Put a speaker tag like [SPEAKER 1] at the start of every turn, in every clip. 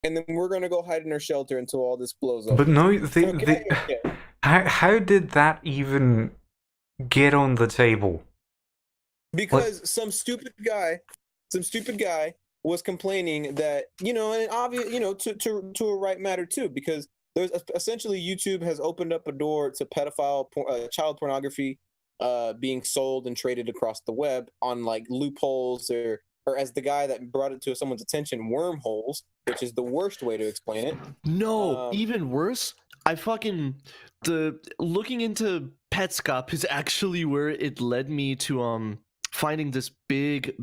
[SPEAKER 1] and then we're gonna go hide in our shelter until all this blows up.
[SPEAKER 2] But no,
[SPEAKER 1] Okay.
[SPEAKER 2] how did that even get on the table?
[SPEAKER 1] Because some stupid guy was complaining that, and obvious, to a right matter too, because there's essentially YouTube has opened up a door to child pornography being sold and traded across the web on like loopholes or as the guy that brought it to someone's attention, wormholes, which is the worst way to explain it.
[SPEAKER 3] No, even worse. Looking into Petscop is actually where it led me to finding this big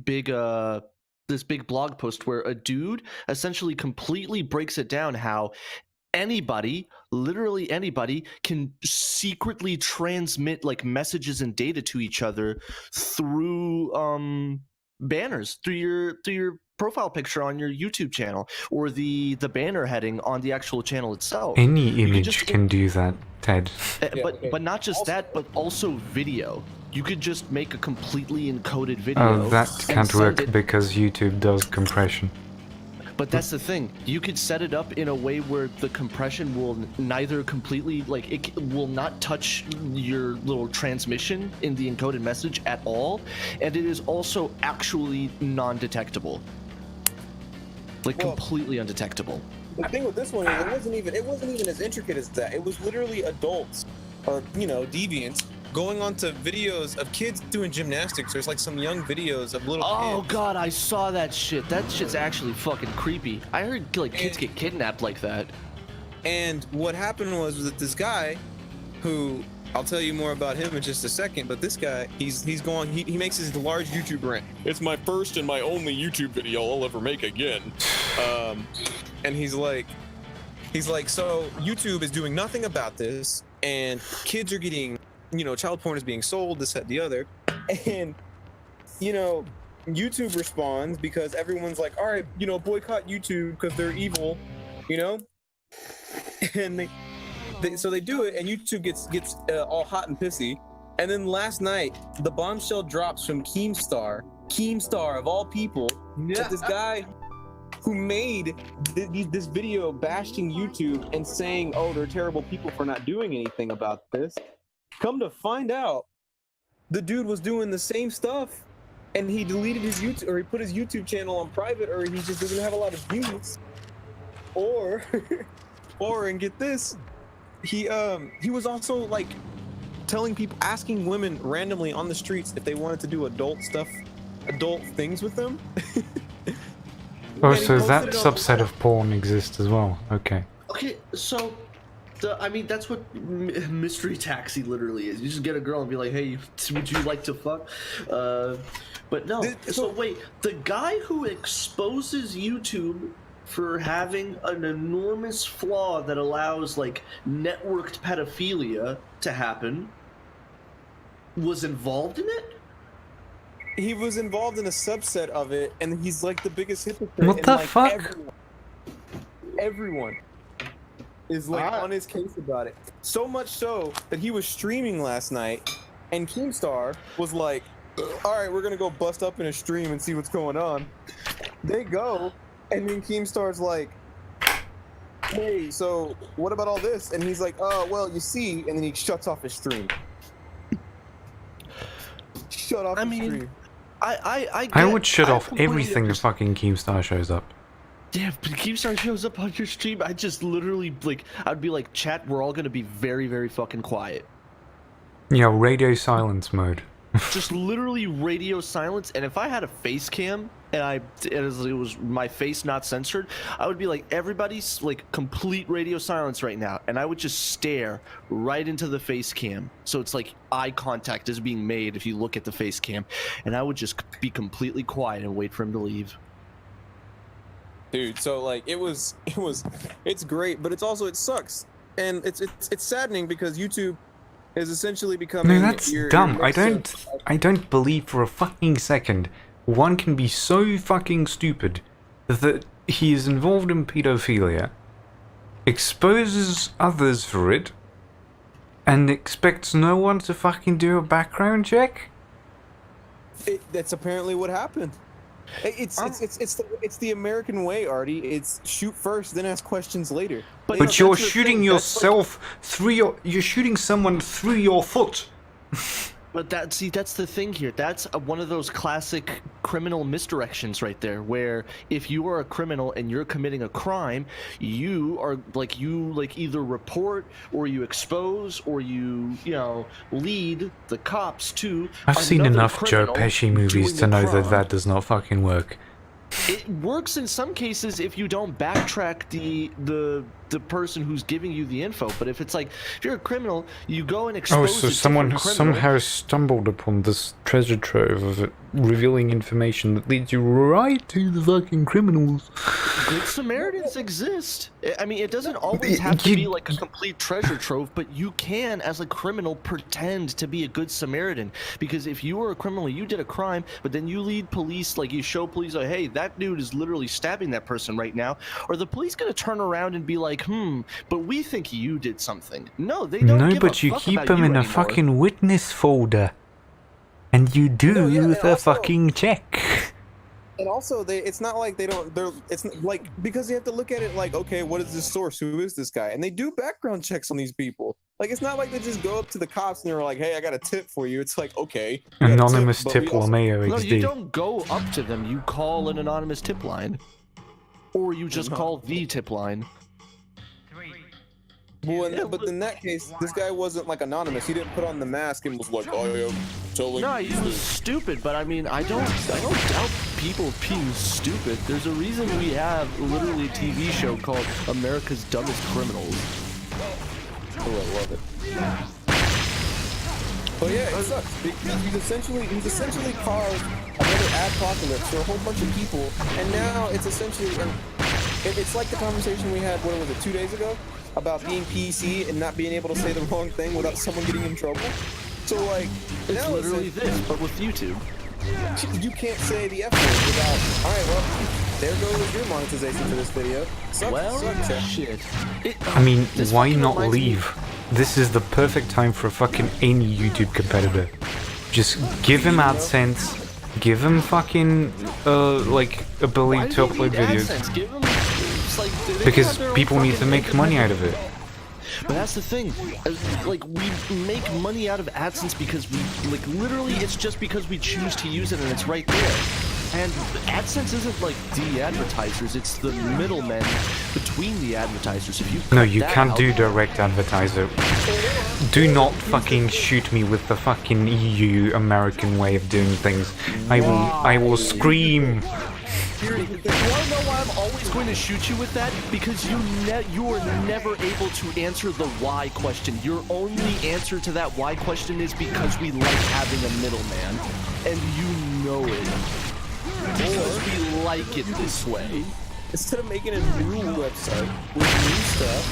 [SPEAKER 3] blog post where a dude essentially completely breaks it down how anybody, literally anybody, can secretly transmit like messages and data to each other through banners, through your profile picture on your YouTube channel, or the banner heading on the actual channel itself.
[SPEAKER 2] Any image can do that, Ted.
[SPEAKER 3] But not just that, but also video. You could just make a completely encoded video.
[SPEAKER 2] Oh, that can't work because YouTube does compression.
[SPEAKER 3] But that's the thing. You could set it up in a way where the compression will neither completely, like, it will not touch your little transmission in the encoded message at all, and it is also actually non-detectable. Like, completely undetectable.
[SPEAKER 1] The thing with this one is it wasn't even as intricate as that. It was literally adults or deviants going onto videos of kids doing gymnastics. There's like some young videos of little kids.
[SPEAKER 3] Oh god, I saw that shit. That shit's actually fucking creepy. I heard like kids get kidnapped like that.
[SPEAKER 1] And what happened was that this guy, who I'll tell you more about him in just a second, but this guy, he makes his large YouTube rant. It's my first and my only YouTube video I'll ever make again. And he's like, so YouTube is doing nothing about this, and kids are getting, child porn is being sold, this, that, the other. And, YouTube responds because everyone's like, all right, boycott YouTube because they're evil, and so they do it, and YouTube gets all hot and pissy. And then last night, the bombshell drops from Keemstar of all people, that this guy who made this video bashing YouTube and saying, oh, they're terrible people for not doing anything about this. Come to find out, the dude was doing the same stuff, and he deleted his YouTube, or he put his YouTube channel on private, or he just doesn't have a lot of views. Or, and get this, he was also like telling people, asking women randomly on the streets if they wanted to do adult things with them.
[SPEAKER 2] Oh, so that subset of porn exists as well. Okay.
[SPEAKER 3] Okay, so that's what mystery taxi literally is. You just get a girl and be like, hey, would you like to fuck? But no. So wait, the guy who exposes YouTube for having an enormous flaw that allows like networked pedophilia to happen was involved in it?
[SPEAKER 1] He was involved in a subset of it, and he's like the biggest hypocrite.
[SPEAKER 2] What the fuck?
[SPEAKER 1] Everyone is like on his case about it. So much so that he was streaming last night, and Keemstar was like, all right, we're gonna go bust up in a stream and see what's going on. They go, and then Keemstar's like, hey, so what about all this? And he's like, oh, well, you see, and then he shuts off his stream. Shut off his stream.
[SPEAKER 2] I would shut off everything if fucking Keemstar shows up.
[SPEAKER 3] Yeah, but Keemstar shows up on your stream, I just literally, I'd be like, chat, we're all gonna be very, very fucking quiet.
[SPEAKER 2] Yeah, radio silence mode.
[SPEAKER 3] Just literally radio silence, and if I had a face cam, and it was my face not censored, I would be like, everybody's like complete radio silence right now, and I would just stare right into the face cam, so it's like eye contact is being made if you look at the face cam, and I would just be completely quiet and wait for him to leave.
[SPEAKER 1] Dude, so like it's great, but it sucks, and it's saddening because YouTube is essentially becoming.
[SPEAKER 2] No, that's dumb. I don't believe for a fucking second one can be so fucking stupid that he is involved in pedophilia, exposes others for it, and expects no one to fucking do a background check?
[SPEAKER 1] That's apparently what happened. It's the American way, Artie. It's shoot first, then ask questions later.
[SPEAKER 2] But you're shooting yourself through your. You're shooting someone through your foot.
[SPEAKER 3] But that's the thing here. That's one of those classic criminal misdirections right there, where if you are a criminal and you're committing a crime, you either report or you expose or you lead the cops to.
[SPEAKER 2] I've seen enough Joe Pesci movies to know that that does not fucking work.
[SPEAKER 3] It works in some cases if you don't backtrack the person who's giving you the info. But if it's like, if you're a criminal, you go and expose.
[SPEAKER 2] Oh, so someone somehow stumbled upon this treasure trove of revealing information that leads you right to the fucking criminals.
[SPEAKER 3] Good Samaritans exist. I mean, it doesn't always have to be like a complete treasure trove, but you can, as a criminal, pretend to be a good Samaritan. Because if you were a criminal, you did a crime, but then you lead police, like you show police, like, hey, that dude is literally stabbing that person right now, or the police gonna turn around and be like, but we think you did something. No, they don't.
[SPEAKER 2] No, but you keep them in a fucking witness folder, and you do the fucking check.
[SPEAKER 1] And also, it's not like it's like, because you have to look at it like, okay, what is this source? Who is this guy? And they do background checks on these people. Like, it's not like they just go up to the cops and they're like, hey, I got a tip for you. It's like, okay.
[SPEAKER 2] Anonymous tip LMAO XD.
[SPEAKER 3] No, you don't go up to them. You call an anonymous tip line. Or you just call the tip line.
[SPEAKER 1] Well, but in that case, this guy wasn't like anonymous. He didn't put on the mask and was like, "Oh yeah, totally."
[SPEAKER 3] No, he was stupid. But I mean, I don't doubt people being stupid. There's a reason we have literally a TV show called America's Dumbest Criminals.
[SPEAKER 1] Oh, I love it. But yeah, it sucks. He's essentially caused another apocalypse for a whole bunch of people, and now it's essentially, it's like the conversation we had. What was it, 2 days ago? About being PC and not being able to say the wrong thing without someone getting in trouble. So like,
[SPEAKER 3] it's literally this, but with YouTube.
[SPEAKER 1] You can't say the F word without. All right, well, there goes your monetization for this video. Sucks,
[SPEAKER 3] shit.
[SPEAKER 2] I mean, why not leave? This is the perfect time for fucking any YouTube competitor. Just give him AdSense, give him fucking like ability to upload videos.
[SPEAKER 3] Give him, like,
[SPEAKER 2] because people need to make money out of it.
[SPEAKER 3] But that's the thing, like, we make money out of AdSense because we, like, literally it's just because we choose to use it and it's right there. And AdSense isn't like the advertisers, it's the middlemen between the advertisers. If you
[SPEAKER 2] can't do direct advertiser. Do not fucking shoot me with the fucking EU American way of doing things. I will scream.
[SPEAKER 3] You want to know why I'm always going to shoot you with that? Because you are never able to answer the why question. Your only answer to that why question is because we like having a middleman. And you know it. Because we like it this way.
[SPEAKER 1] Instead of making a new website with new stuff,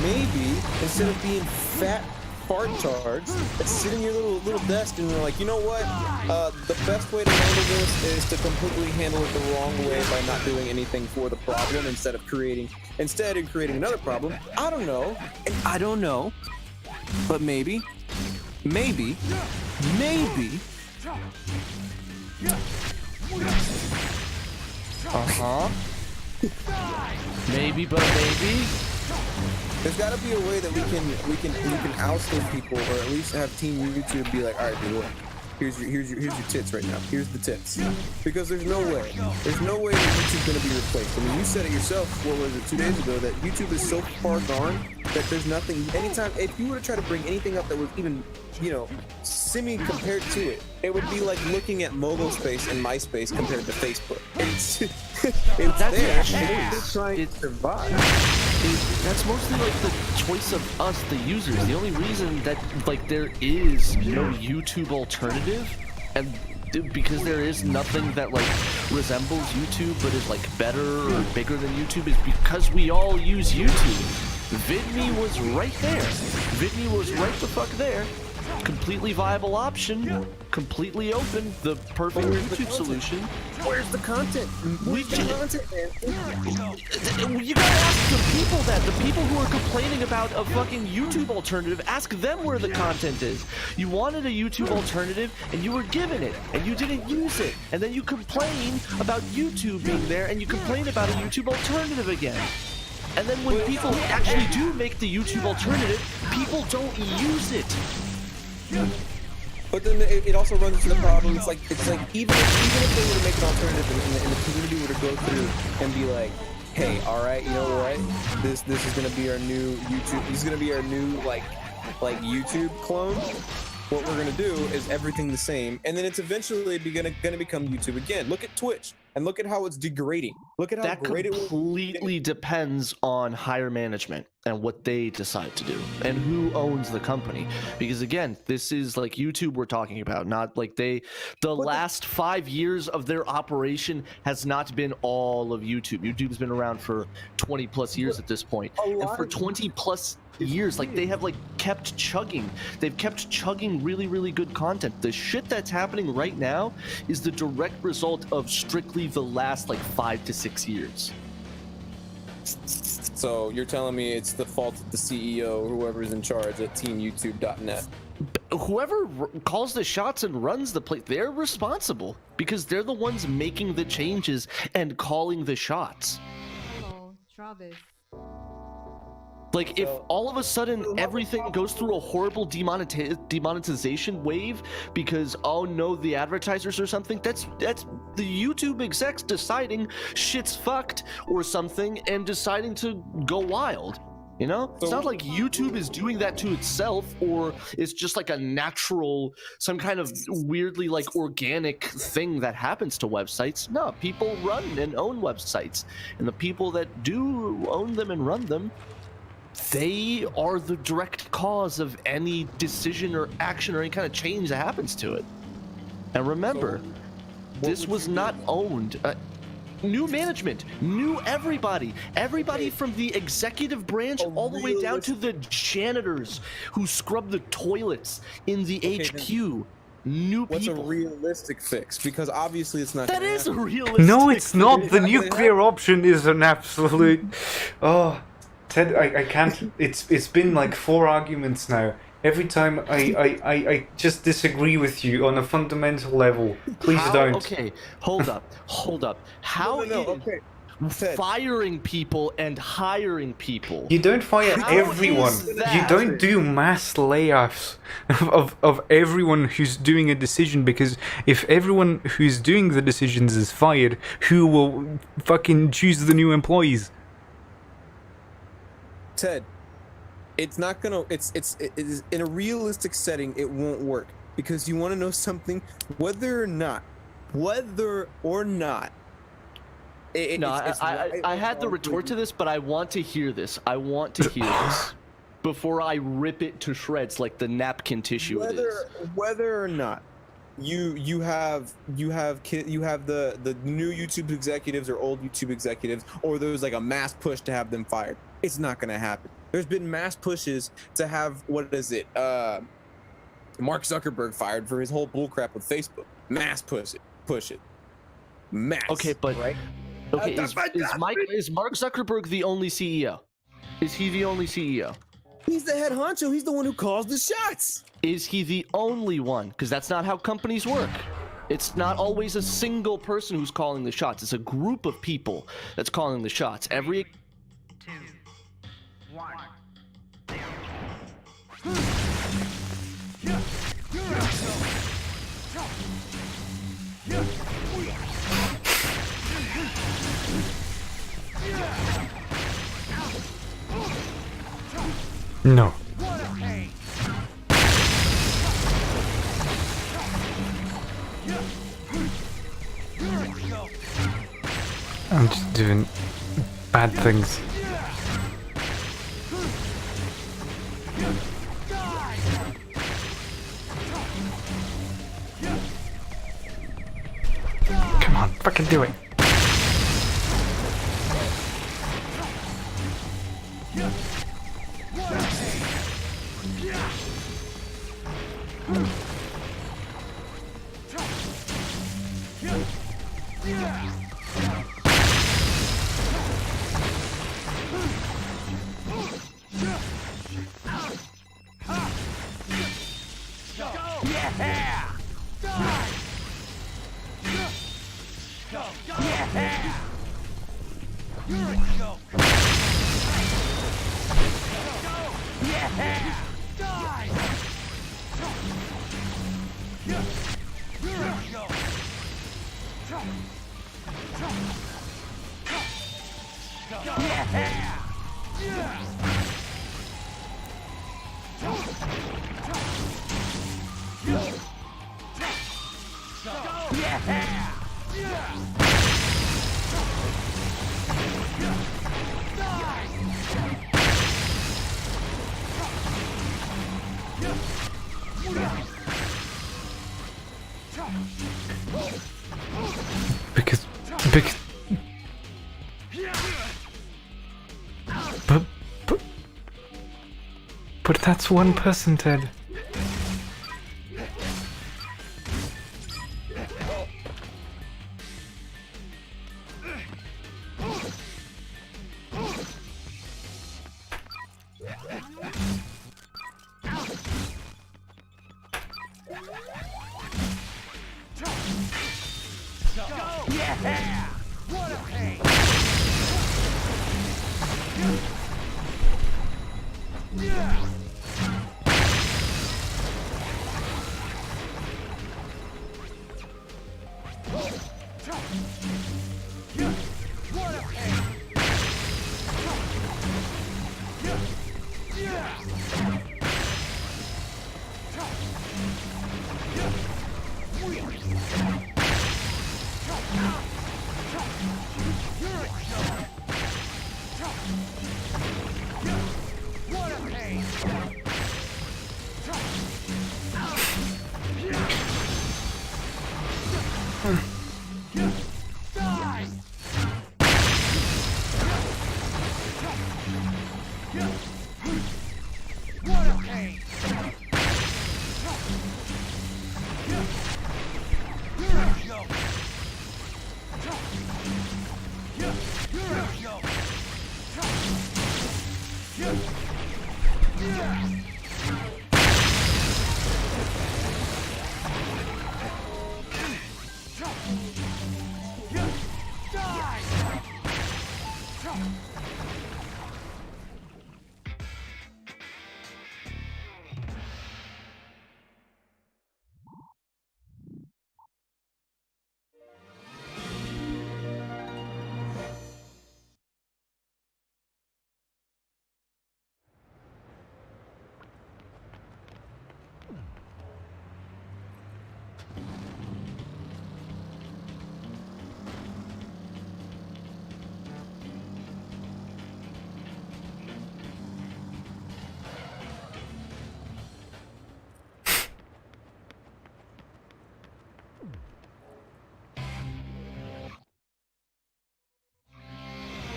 [SPEAKER 1] maybe instead of being fat fartards that sit in your little desk and you're like, you know what? The best way to handle this is to completely handle it the wrong way by not doing anything for the problem instead of creating another problem. I don't know, but maybe.
[SPEAKER 3] Maybe, but maybe.
[SPEAKER 1] There's got to be a way that we can oust those people, or at least have Team YouTube be like, all right, dude, look, here's your tits right now. Here's the tits. Because there's no way that YouTube's gonna be replaced. I mean, you said it yourself. What was it, 2 days ago? That YouTube is so far gone that there's nothing. Anytime if you were to try to bring anything up that was even, semi compared to it, it would be like looking at Mogul Space and MySpace compared to Facebook. It's
[SPEAKER 3] that's
[SPEAKER 1] trying to survive.
[SPEAKER 3] That's mostly like the choice of us, the users. The only reason that like there is no YouTube alternative, and because there is nothing that like resembles YouTube but is like better or bigger than YouTube, is because we all use YouTube. VidMe was right there. VidMe was right the fuck there. Completely viable option, completely open, the perfect YouTube solution.
[SPEAKER 1] Where's the content? Where's the content, man?
[SPEAKER 3] You gotta ask the people that. The people who are complaining about a fucking YouTube alternative, ask them where the content is. You wanted a YouTube alternative, and you were given it, and you didn't use it. And then you complain about YouTube being there, and you complain about a YouTube alternative again. And then when people actually do make the YouTube alternative, people don't use it.
[SPEAKER 1] But then it also runs into the problem. It's like even if they were to make an alternative and the community were to go through and be like, hey, all right, you know what? This is gonna be our new YouTube. This is gonna be our new like YouTube clone. What we're gonna do is everything the same, and then it's eventually gonna become YouTube again. Look at Twitch and look at how it's degrading. Look at how great it was.
[SPEAKER 3] That completely depends on higher management and what they decide to do and who owns the company. Because again, this is like YouTube we're talking about, not like the last 5 years of their operation has not been all of YouTube. YouTube's been around for 20 plus years at this point, and for 20 plus years, like they have like kept chugging. They've kept chugging really good content. The shit that's happening right now is the direct result of strictly the last like 5 to 6 years.
[SPEAKER 1] So you're telling me it's the fault of the CEO or whoever's in charge at teamyoutube.net?
[SPEAKER 3] Whoever calls the shots and runs the place, they're responsible because they're the ones making the changes and calling the shots.
[SPEAKER 4] Hello, Travis.
[SPEAKER 3] Like, if all of a sudden everything goes through a horrible demonetization wave because, oh no, the advertisers or something, that's the YouTube execs deciding shit's fucked or something and deciding to go wild. You know? It's not like YouTube is doing that to itself, or it's just like a natural, some kind of weirdly like organic thing that happens to websites. No, people run and own websites, and the people that do own them and run them, they are the direct cause of any decision or action or any kind of change that happens to it. And remember, this was not owned. New management, new everybody from the executive branch all the way down to the janitors who scrub the toilets in the HQ. New people.
[SPEAKER 1] What's a realistic fix? Because obviously it's not.
[SPEAKER 3] That is a realistic.
[SPEAKER 2] No, it's not. The nuclear option is an absolute. Oh. Ted, I can't. It's been like 4 arguments now. Every time I just disagree with you on a fundamental level. Please don't.
[SPEAKER 3] Okay, hold up. How
[SPEAKER 1] okay.
[SPEAKER 3] firing people and hiring people?
[SPEAKER 2] You don't fire everyone. You don't do mass layoffs of everyone who's doing a decision, because if everyone who's doing the decisions is fired, who will fucking choose the new employees?
[SPEAKER 1] Ted, it's not gonna. It's in a realistic setting, it won't work, because you want to know something. Whether or not,
[SPEAKER 3] I had the retort to this, but I want to hear this. I want to hear this before I rip it to shreds like the napkin tissue it is.
[SPEAKER 1] Whether or not you have the new YouTube executives or old YouTube executives, or there's like a mass push to have them fired, it's not gonna happen. There's been mass pushes to have, what is it, Mark Zuckerberg fired for his whole bullcrap with Facebook. Mass push it. Mass.
[SPEAKER 3] Okay, but
[SPEAKER 1] right?
[SPEAKER 3] Okay, is Mark Zuckerberg the only CEO? Is he the only CEO?
[SPEAKER 1] He's the head honcho. He's the one who calls the shots.
[SPEAKER 3] Is he the only one? Because that's not how companies work. It's not always a single person who's calling the shots. It's a group of people that's calling the shots. Every
[SPEAKER 5] 2, 1.
[SPEAKER 2] No. I'm just doing bad things. Come on, fucking do it. Because but but that's one person dead.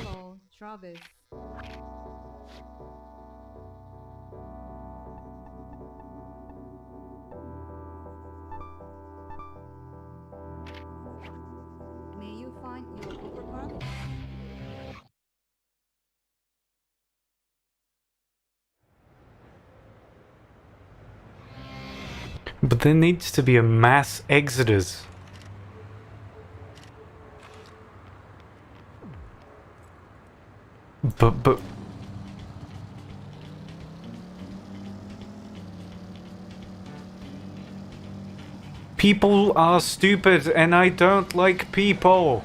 [SPEAKER 4] Hello, Travis. May you find your Cooper card?
[SPEAKER 2] But there needs to be a mass exodus. But people are stupid and I don't like people.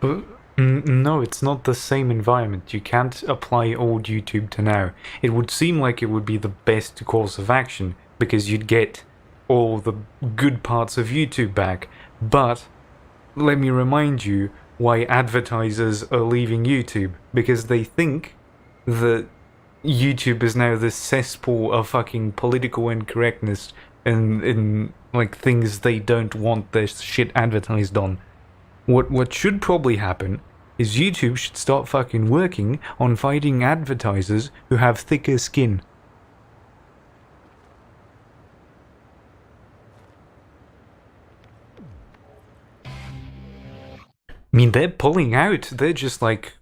[SPEAKER 2] But no, it's not the same environment. You can't apply old YouTube to now. It would seem like it would be the best course of action, because you'd get all the good parts of YouTube back. But let me remind you why advertisers are leaving YouTube. Because they think that YouTube is now this cesspool of fucking political incorrectness and like things they don't want their shit advertised on. What should probably happen is YouTube should start fucking working on fighting advertisers who have thicker skin. I mean, they're pulling out. They're just like...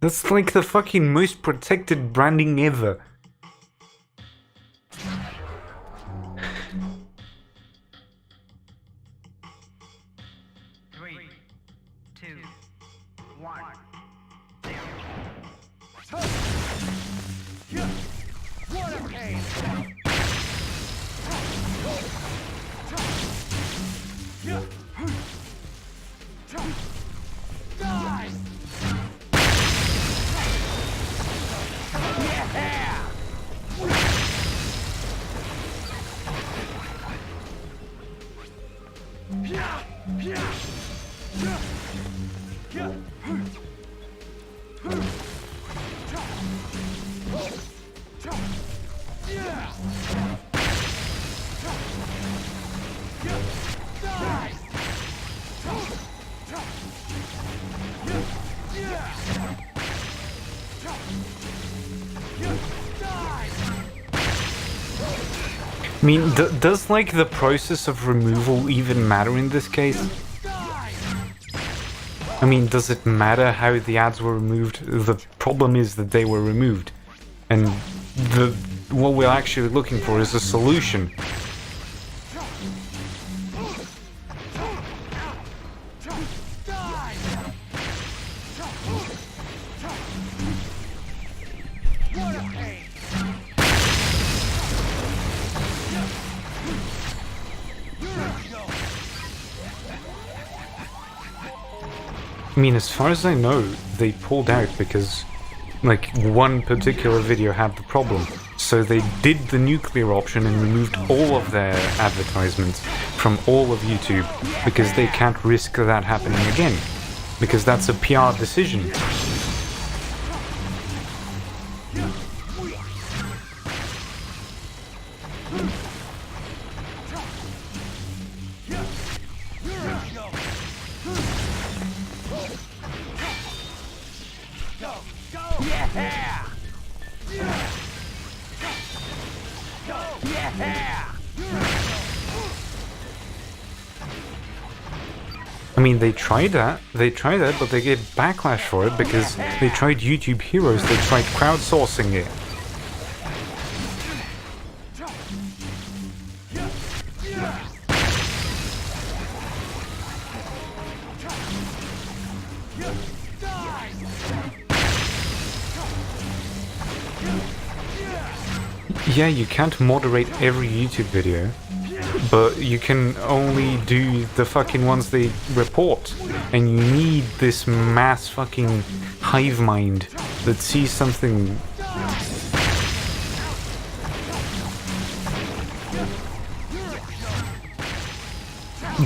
[SPEAKER 2] That's like the fucking most protected branding ever.
[SPEAKER 5] Three, two, one. What a pain! Die!
[SPEAKER 2] I mean, does like the process of removal even matter in this case? I mean, does it matter how the ads were removed? The problem is that they were removed. And what we're actually looking for is a solution. I mean, as far as I know, they pulled out because, like, one particular video had the problem. So they did the nuclear option and removed all of their advertisements from all of YouTube because they can't risk that happening again. Because that's a PR decision. I mean, they tried that, but they get backlash for it because they tried YouTube Heroes, they tried crowdsourcing it. Yeah, you can't moderate every YouTube video, but you can only do the fucking ones they report. And you need this mass fucking hive mind that sees something.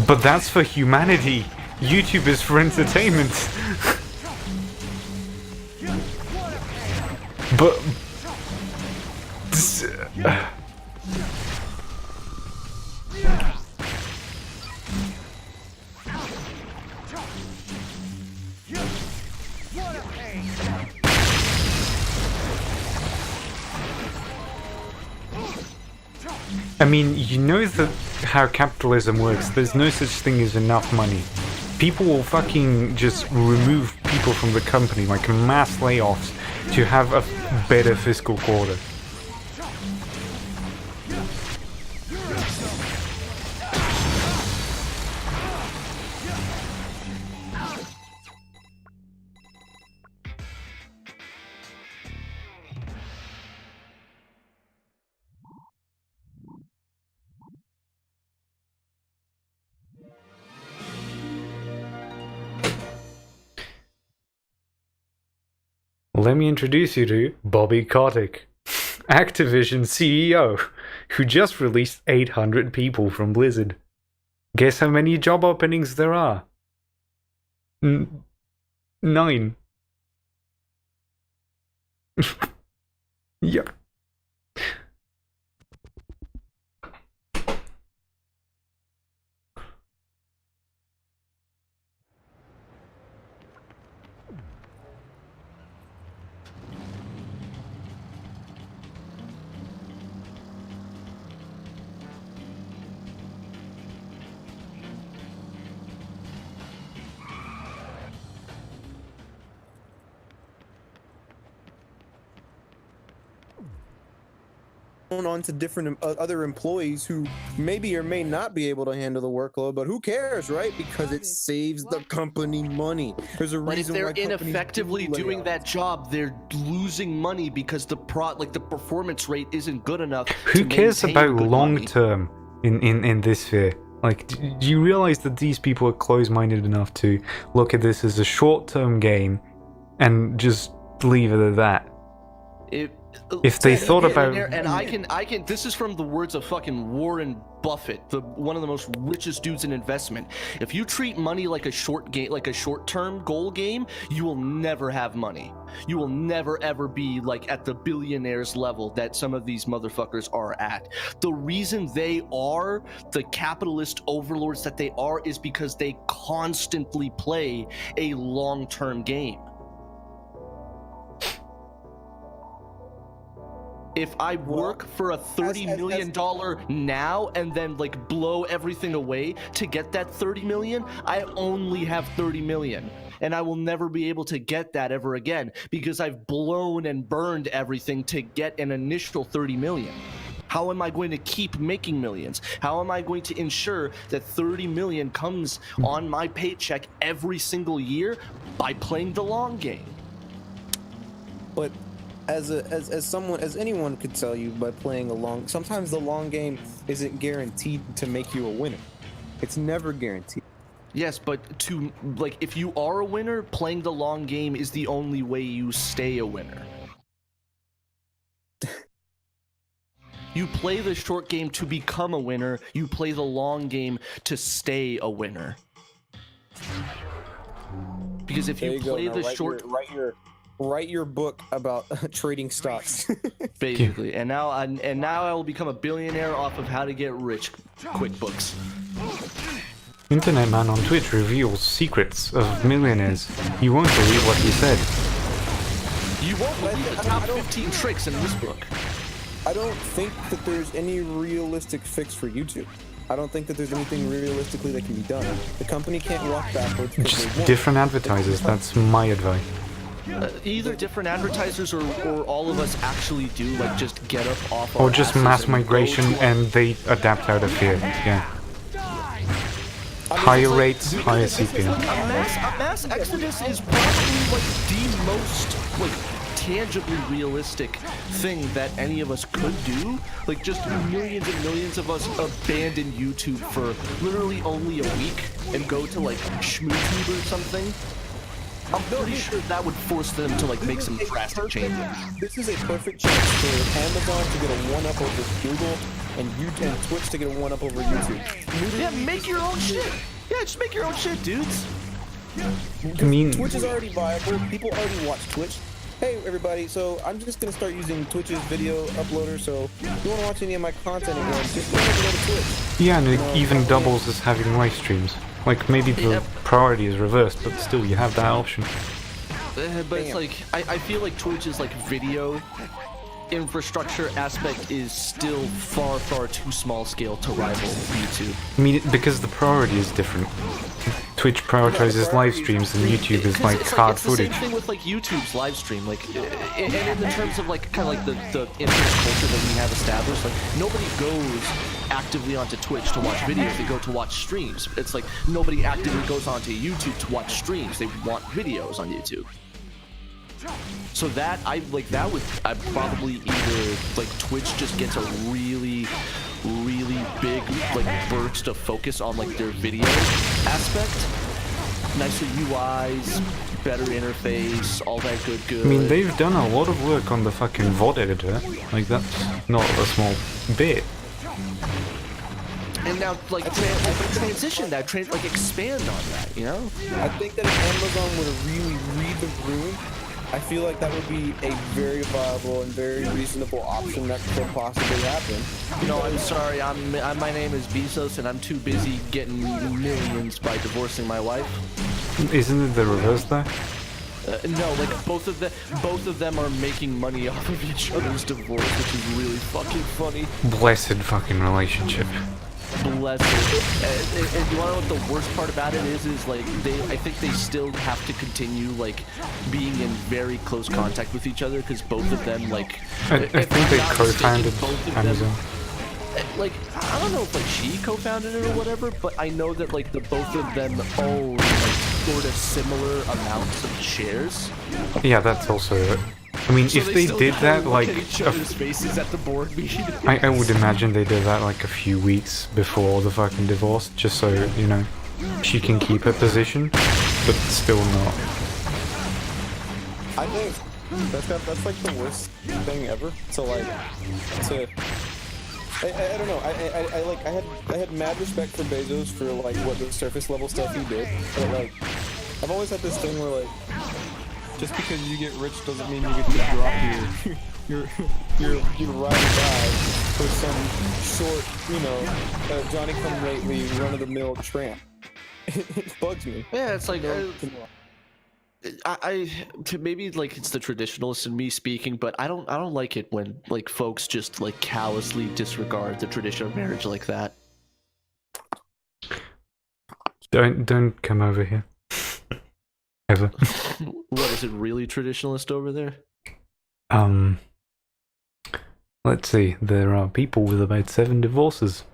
[SPEAKER 2] But that's for humanity. YouTube is for entertainment. But I mean, you know that how capitalism works. There's no such thing as enough money. people will fucking just remove people from the company, like mass layoffs, to have a better fiscal quarter. Let me introduce you to Bobby Kotick, Activision CEO, who just released 800 people from Blizzard. Guess how many job openings there are? 9. Yep.
[SPEAKER 1] On to different other employees who maybe or may not be able to handle the workload, but who cares, right? Because it saves the company money. There's a
[SPEAKER 3] But if
[SPEAKER 1] reason
[SPEAKER 3] they're
[SPEAKER 1] why
[SPEAKER 3] ineffectively doing
[SPEAKER 1] layoffs.
[SPEAKER 3] that job, they're losing money because the performance rate isn't good enough.
[SPEAKER 2] Who
[SPEAKER 3] to
[SPEAKER 2] cares
[SPEAKER 3] maintain
[SPEAKER 2] about
[SPEAKER 3] good
[SPEAKER 2] long
[SPEAKER 3] money.
[SPEAKER 2] term in this sphere? Like, do you realize that these people are close-minded enough to look at this as a short-term game and just leave it at that? If they thought about,
[SPEAKER 3] and I can. This is from the words of fucking Warren Buffett, one of the most richest dudes in investment. If you treat money like a short-term goal game, you will never have money. You will never ever be like at the billionaires level that some of these motherfuckers are at. The reason they are the capitalist overlords that they are is because they constantly play a long-term game. If I work for a $30 million now and then like blow everything away to get that 30 million, I only have 30 million. And I will never be able to get that ever again because I've blown and burned everything to get an initial 30 million. How am I going to keep making millions? How am I going to ensure that 30 million comes on my paycheck every single year? By playing the long game.
[SPEAKER 1] But as anyone could tell you, by playing sometimes the long game isn't guaranteed to make you a winner. It's never guaranteed.
[SPEAKER 3] Yes, but if you are a winner, playing the long game is the only way you stay a winner. You play the short game to become a winner. You play the long game to stay a winner. Because if you play the short...
[SPEAKER 1] Write your book about trading stocks.
[SPEAKER 3] Basically, and now I will become a billionaire off of how to get rich QuickBooks.
[SPEAKER 2] Internet Man on Twitch reveals secrets of millionaires. You won't believe what he said.
[SPEAKER 3] You won't believe the top 15 tricks in this book.
[SPEAKER 1] I don't think that there's any realistic fix for YouTube. I don't think that there's anything realistically that can be done. The company can't walk backwards.
[SPEAKER 2] Just different advertisers, that's my advice.
[SPEAKER 3] Either different advertisers or all of us actually do, like, just get up off our
[SPEAKER 2] Or just
[SPEAKER 3] asses
[SPEAKER 2] mass
[SPEAKER 3] and
[SPEAKER 2] migration
[SPEAKER 3] go to
[SPEAKER 2] and they adapt out of fear, yeah. Higher rates, higher CPM.
[SPEAKER 3] A mass exodus is probably, like, the most, like, tangibly realistic thing that any of us could do. Like, just millions and millions of us abandon YouTube for literally only a week and go to, like, ShmooTube or something. I'm pretty sure that would force them to like make some drastic changes.
[SPEAKER 1] This is a perfect chance for Amazon to get a one-up over Google and YouTube and Twitch to get a one-up over YouTube.
[SPEAKER 3] Yeah, make your own shit. Yeah, just make your own shit, dudes.
[SPEAKER 2] I mean,
[SPEAKER 1] Twitch is already viable. People already watch Twitch. Hey everybody, so I'm just gonna start using Twitch's video uploader, so if you wanna watch any of my content again, just go to Twitch.
[SPEAKER 2] yeah, and it even doubles as having live streams. Like, maybe the priority is reversed, but still, you have that option.
[SPEAKER 3] But it's like, I feel like Twitch's like video infrastructure aspect is still far too small scale to rival YouTube.
[SPEAKER 2] I mean, because the priority is different. Twitch prioritizes live streams and YouTube is like hard
[SPEAKER 3] it's
[SPEAKER 2] footage.
[SPEAKER 3] the same thing with like YouTube's live stream, like, and in the terms of like kind of like the internet culture that we have established, like nobody goes actively onto Twitch to watch videos; they go to watch streams. It's like nobody actively goes onto YouTube to watch streams; they want videos on YouTube. So that I'd probably either like Twitch just gets a really big like burst of focus on like their video aspect, nicer UIs, better interface, all that good.
[SPEAKER 2] I mean, they've done a lot of work on the fucking VOD editor. Like, that's not a small bit.
[SPEAKER 3] And now, like, transition that, like, expand on that, you know?
[SPEAKER 1] I think that if Amazon were to really read the room, I feel like that would be a very viable and very reasonable option that could possibly happen.
[SPEAKER 3] No, I'm sorry. My name is Bezos, and I'm too busy getting millions by divorcing my wife.
[SPEAKER 2] Isn't it the reverse though?
[SPEAKER 3] No, like both of them are making money off of each other's divorce, which is really fucking funny.
[SPEAKER 2] Blessed fucking relationship.
[SPEAKER 3] Bless it. And you wanna know what the worst part about it is like I think they still have to continue like being in very close contact with each other because both of them like.
[SPEAKER 2] I think they co-founded Amazon.
[SPEAKER 3] Like, I don't know if like she co-founded it or whatever, but I know that like the both of them own like sort of similar amounts of shares.
[SPEAKER 2] Yeah, that's also it. I mean,
[SPEAKER 3] So
[SPEAKER 2] if they
[SPEAKER 3] still
[SPEAKER 2] did
[SPEAKER 3] kinda
[SPEAKER 2] that
[SPEAKER 3] look
[SPEAKER 2] like
[SPEAKER 3] at each other's faces at the board meeting.
[SPEAKER 2] I would imagine they did that like a few weeks before the fucking divorce, just so, you know, she can keep her position, but still not.
[SPEAKER 1] I think that's like the worst thing ever. I don't know. I had mad respect for Bezos for like what the surface level stuff he did, but like I've always had this thing where like just because you get rich doesn't mean you get to drop your ride or die for some short, you know, Johnny come lately run of the mill tramp. It bugs me.
[SPEAKER 3] Yeah, it's like maybe like it's the traditionalist in me speaking, but I don't like it when like folks just like callously disregard the tradition of marriage like that.
[SPEAKER 2] Don't come over here. Ever.
[SPEAKER 3] What is it really traditionalist over there?
[SPEAKER 2] Let's see. There are people with about 7 divorces,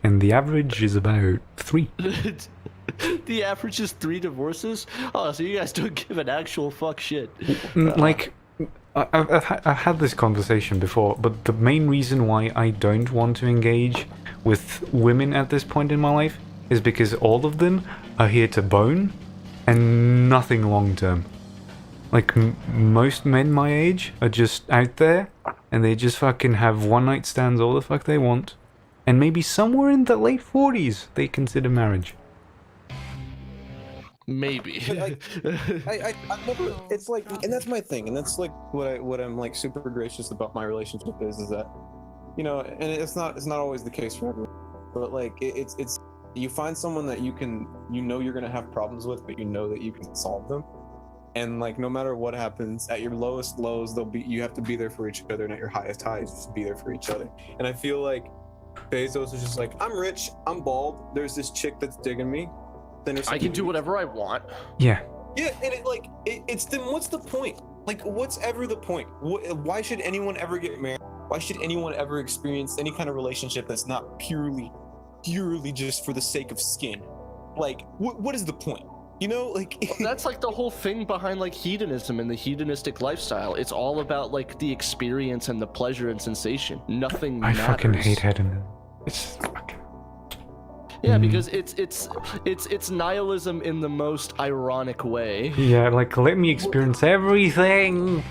[SPEAKER 2] and the average is about 3.
[SPEAKER 3] The average is 3 divorces? Oh, so you guys don't give an actual fuck shit.
[SPEAKER 2] Like, I've had this conversation before, but the main reason why I don't want to engage with women at this point in my life is because all of them are here to bone and nothing long term. Like, most men my age are just out there and they just fucking have one night stands all the fuck they want, and maybe somewhere in the late 40s they consider marriage.
[SPEAKER 3] Maybe.
[SPEAKER 1] I never. It's like, and that's my thing, and that's like what I'm like super gracious about my relationship is that, you know, and it's not always the case for everyone, but like it's you find someone that you know you're gonna have problems with, but you know that you can solve them, and like no matter what happens, at your lowest lows, you have to be there for each other, and at your highest highs, just be there for each other. And I feel like Bezos is just like, I'm rich, I'm bald, there's this chick that's digging me.
[SPEAKER 3] I can do whatever I want.
[SPEAKER 2] Yeah.
[SPEAKER 1] Yeah, and it's then what's the point? Like, what's ever the point? Why should anyone ever get married? Why should anyone ever experience any kind of relationship that's not purely just for the sake of skin? Like, what is the point? You know, like
[SPEAKER 3] Well, that's like the whole thing behind like hedonism and the hedonistic lifestyle. It's all about like the experience and the pleasure and sensation. Nothing
[SPEAKER 2] I
[SPEAKER 3] matters.
[SPEAKER 2] fucking hate hedonism. It's fucking...
[SPEAKER 3] Yeah, because it's nihilism in the most ironic way.
[SPEAKER 2] Yeah, like, let me experience everything!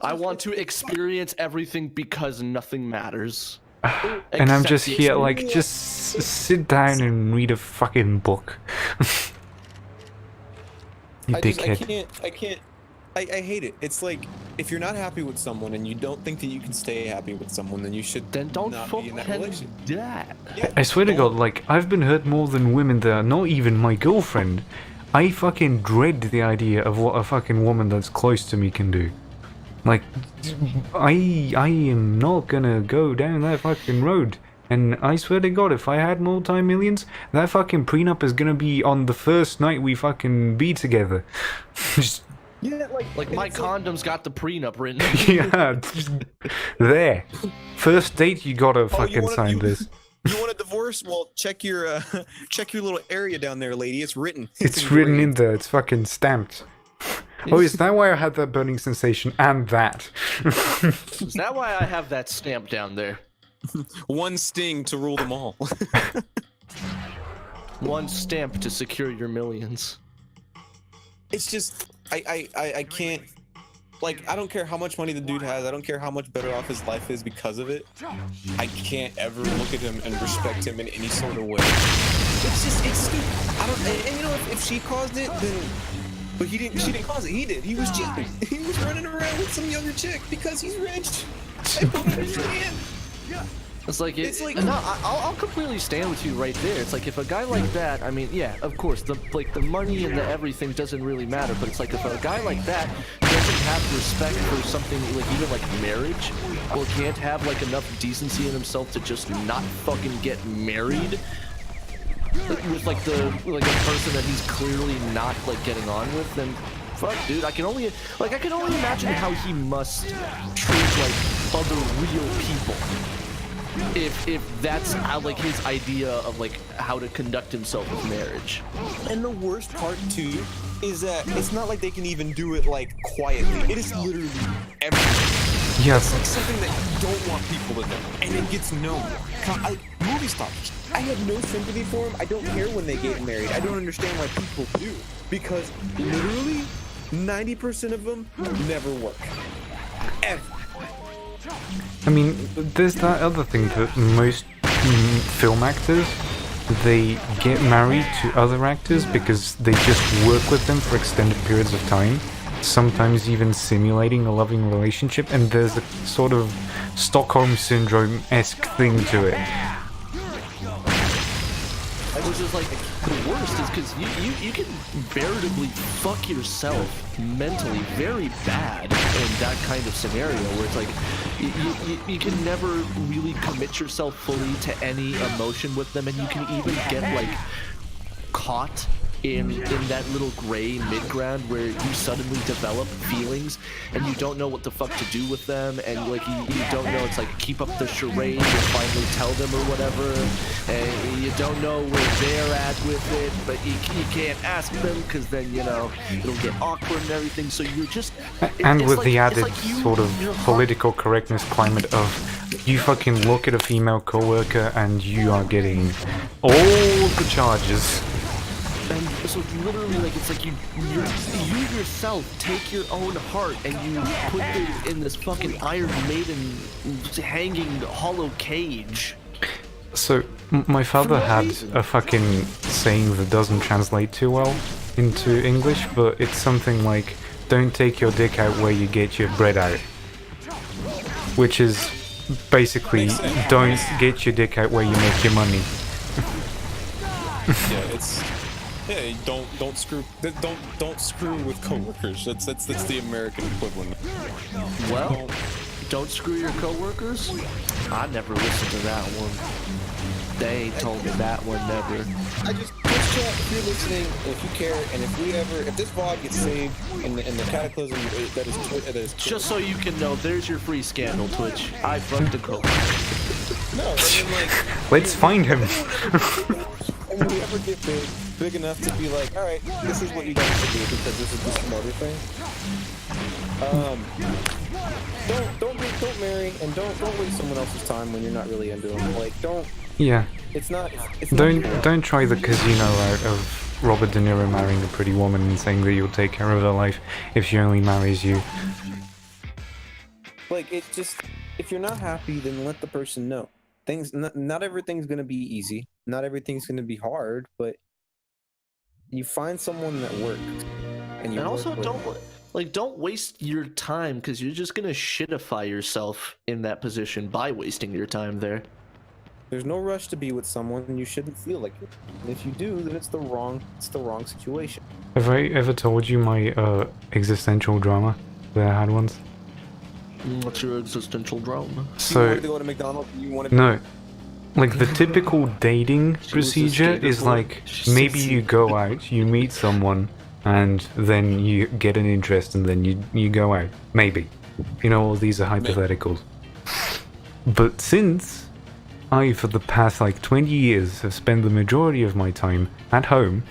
[SPEAKER 3] I want to experience everything because nothing matters.
[SPEAKER 2] And I'm
[SPEAKER 3] Except
[SPEAKER 2] just
[SPEAKER 3] the
[SPEAKER 2] here, like,
[SPEAKER 3] experience.
[SPEAKER 2] just sit down and read a fucking book. You dickhead.
[SPEAKER 1] I hate it. It's like, if you're not happy with someone and you don't think that you can stay happy with someone, then you should
[SPEAKER 3] Then don't
[SPEAKER 1] not be in that
[SPEAKER 3] fucking
[SPEAKER 1] relationship.
[SPEAKER 3] that.
[SPEAKER 1] Yeah,
[SPEAKER 2] I swear to God, like, I've been hurt more than women that are not even my girlfriend. I fucking dread the idea of what a fucking woman that's close to me can do. Like, I am not gonna go down that fucking road And I swear to God, if I had multi-millions, that fucking prenup is gonna be on the first night we fucking be together. Just,
[SPEAKER 1] Yeah,
[SPEAKER 3] Like my condom's got the prenup written.
[SPEAKER 2] yeah, just there. First date, you gotta
[SPEAKER 1] you
[SPEAKER 2] fucking
[SPEAKER 1] wanna-
[SPEAKER 2] sign
[SPEAKER 1] you-
[SPEAKER 2] this.
[SPEAKER 1] You want a divorce? Well, check your little area down there, lady. It's written.
[SPEAKER 2] It's written in there. It's fucking stamped. Oh, is that why I had that burning sensation and that?
[SPEAKER 3] Is that why I have that stamp down there?
[SPEAKER 1] One sting to rule them all.
[SPEAKER 3] One stamp to secure your millions.
[SPEAKER 1] It's just I can't. Like, I don't care how much money the dude has. I don't care how much better off his life is because of it. I can't ever look at him and respect him in any sort of way. It's stupid. I don't. And you know, if she caused it, then. But he didn't. She didn't cause it. He did. He was cheating. He was running around with some younger chick because he's rich. I don't understand.
[SPEAKER 3] It's like,
[SPEAKER 1] It's like-
[SPEAKER 3] no, I'll completely stand with you right there. It's like if a guy like that, I mean, yeah, of course, the money and the everything doesn't really matter. But it's like if a guy like that doesn't have respect for something like even like marriage, or can't have like enough decency in himself to just not fucking get married with like a person that he's clearly not like getting on with, then fuck, dude. I can only imagine how he must treat like other real people. If that's how, like, his idea of like how to conduct himself with marriage.
[SPEAKER 1] And the worst part too is that it's not like they can even do it like quietly. It is literally everywhere.
[SPEAKER 2] Yes.
[SPEAKER 1] It's like something that you don't want people to know, and it gets known. Movie stars. I have no sympathy for them. I don't care when they get married. I don't understand why people do, because literally 90% of them never work. Ever.
[SPEAKER 2] I mean, there's that other thing that most film actors, they get married to other actors because they just work with them for extended periods of time, sometimes even simulating a loving relationship, and there's a sort of Stockholm Syndrome-esque thing to it.
[SPEAKER 3] Which is like the worst is because you can veritably fuck yourself mentally very bad in that kind of scenario where it's like you can never really commit yourself fully to any emotion with them, and you can even get like caught in that little gray mid-ground where you suddenly develop feelings and you don't know what the fuck to do with them, and like you don't know, it's like keep up the charade or finally tell them or whatever, and you don't know where they're at with it, but you can't ask them because then, you know, it'll get awkward and everything, so you're just...
[SPEAKER 2] And
[SPEAKER 3] it's
[SPEAKER 2] with
[SPEAKER 3] like-
[SPEAKER 2] the
[SPEAKER 3] it's
[SPEAKER 2] added
[SPEAKER 3] like
[SPEAKER 2] sort of
[SPEAKER 3] your heart-
[SPEAKER 2] political correctness climate of you fucking look at a female coworker and you are getting all the charges.
[SPEAKER 3] And so literally, like, it's like you yourself take your own heart and you put it in this fucking Iron Maiden hanging hollow cage.
[SPEAKER 2] So, my father had a fucking saying that doesn't translate too well into English, but it's something like, don't take your dick out where you get your bread out. Which is basically, don't get your dick out where you make your money.
[SPEAKER 1] Yeah, it's... Yeah, don't screw with coworkers. That's the American equivalent.
[SPEAKER 3] Well, don't screw your coworkers? I never listened to that one. They ain't told me that one never.
[SPEAKER 1] I just Twitch chat, if you're listening, if you care, and if this vlog gets saved in the cataclysm that is
[SPEAKER 3] Just so you can know, there's your free scandal, Twitch. I fucked a coworker.
[SPEAKER 1] no, I mean, like,
[SPEAKER 2] Let's find him.
[SPEAKER 1] and when you ever get big enough to be like, all right, this is what you guys should do because this is the smarter thing. Don't marry and don't waste someone else's time when you're not really into them. Like, don't.
[SPEAKER 2] Yeah.
[SPEAKER 1] It's not.
[SPEAKER 2] Don't try the casino route of Robert De Niro marrying a pretty woman and saying that you'll take care of her life if she only marries you.
[SPEAKER 1] Like, it just, if you're not happy, then let the person know. Not everything's gonna be easy. Not everything's gonna be hard, but you find someone that works, and you
[SPEAKER 3] And also,
[SPEAKER 1] work with.
[SPEAKER 3] don't waste your time because you're just gonna shitify yourself in that position by wasting your time there.
[SPEAKER 1] There's no rush to be with someone, and you shouldn't feel like it. And if you do, then it's the wrong situation.
[SPEAKER 2] Have I ever told you my existential drama that I had once?
[SPEAKER 3] What's your existential drama?
[SPEAKER 1] You
[SPEAKER 2] So
[SPEAKER 1] wanted to go to McDonald's. You wanted.
[SPEAKER 2] no, Like the typical dating
[SPEAKER 3] She was a
[SPEAKER 2] procedure
[SPEAKER 3] skater
[SPEAKER 2] is
[SPEAKER 3] boy.
[SPEAKER 2] like
[SPEAKER 3] She
[SPEAKER 2] maybe
[SPEAKER 3] said-
[SPEAKER 2] you go out, you meet someone, and then you get an interest, and then you go out. Maybe, you know, all these are hypotheticals. But since I, for the past like 20 years, have spent the majority of my time at home,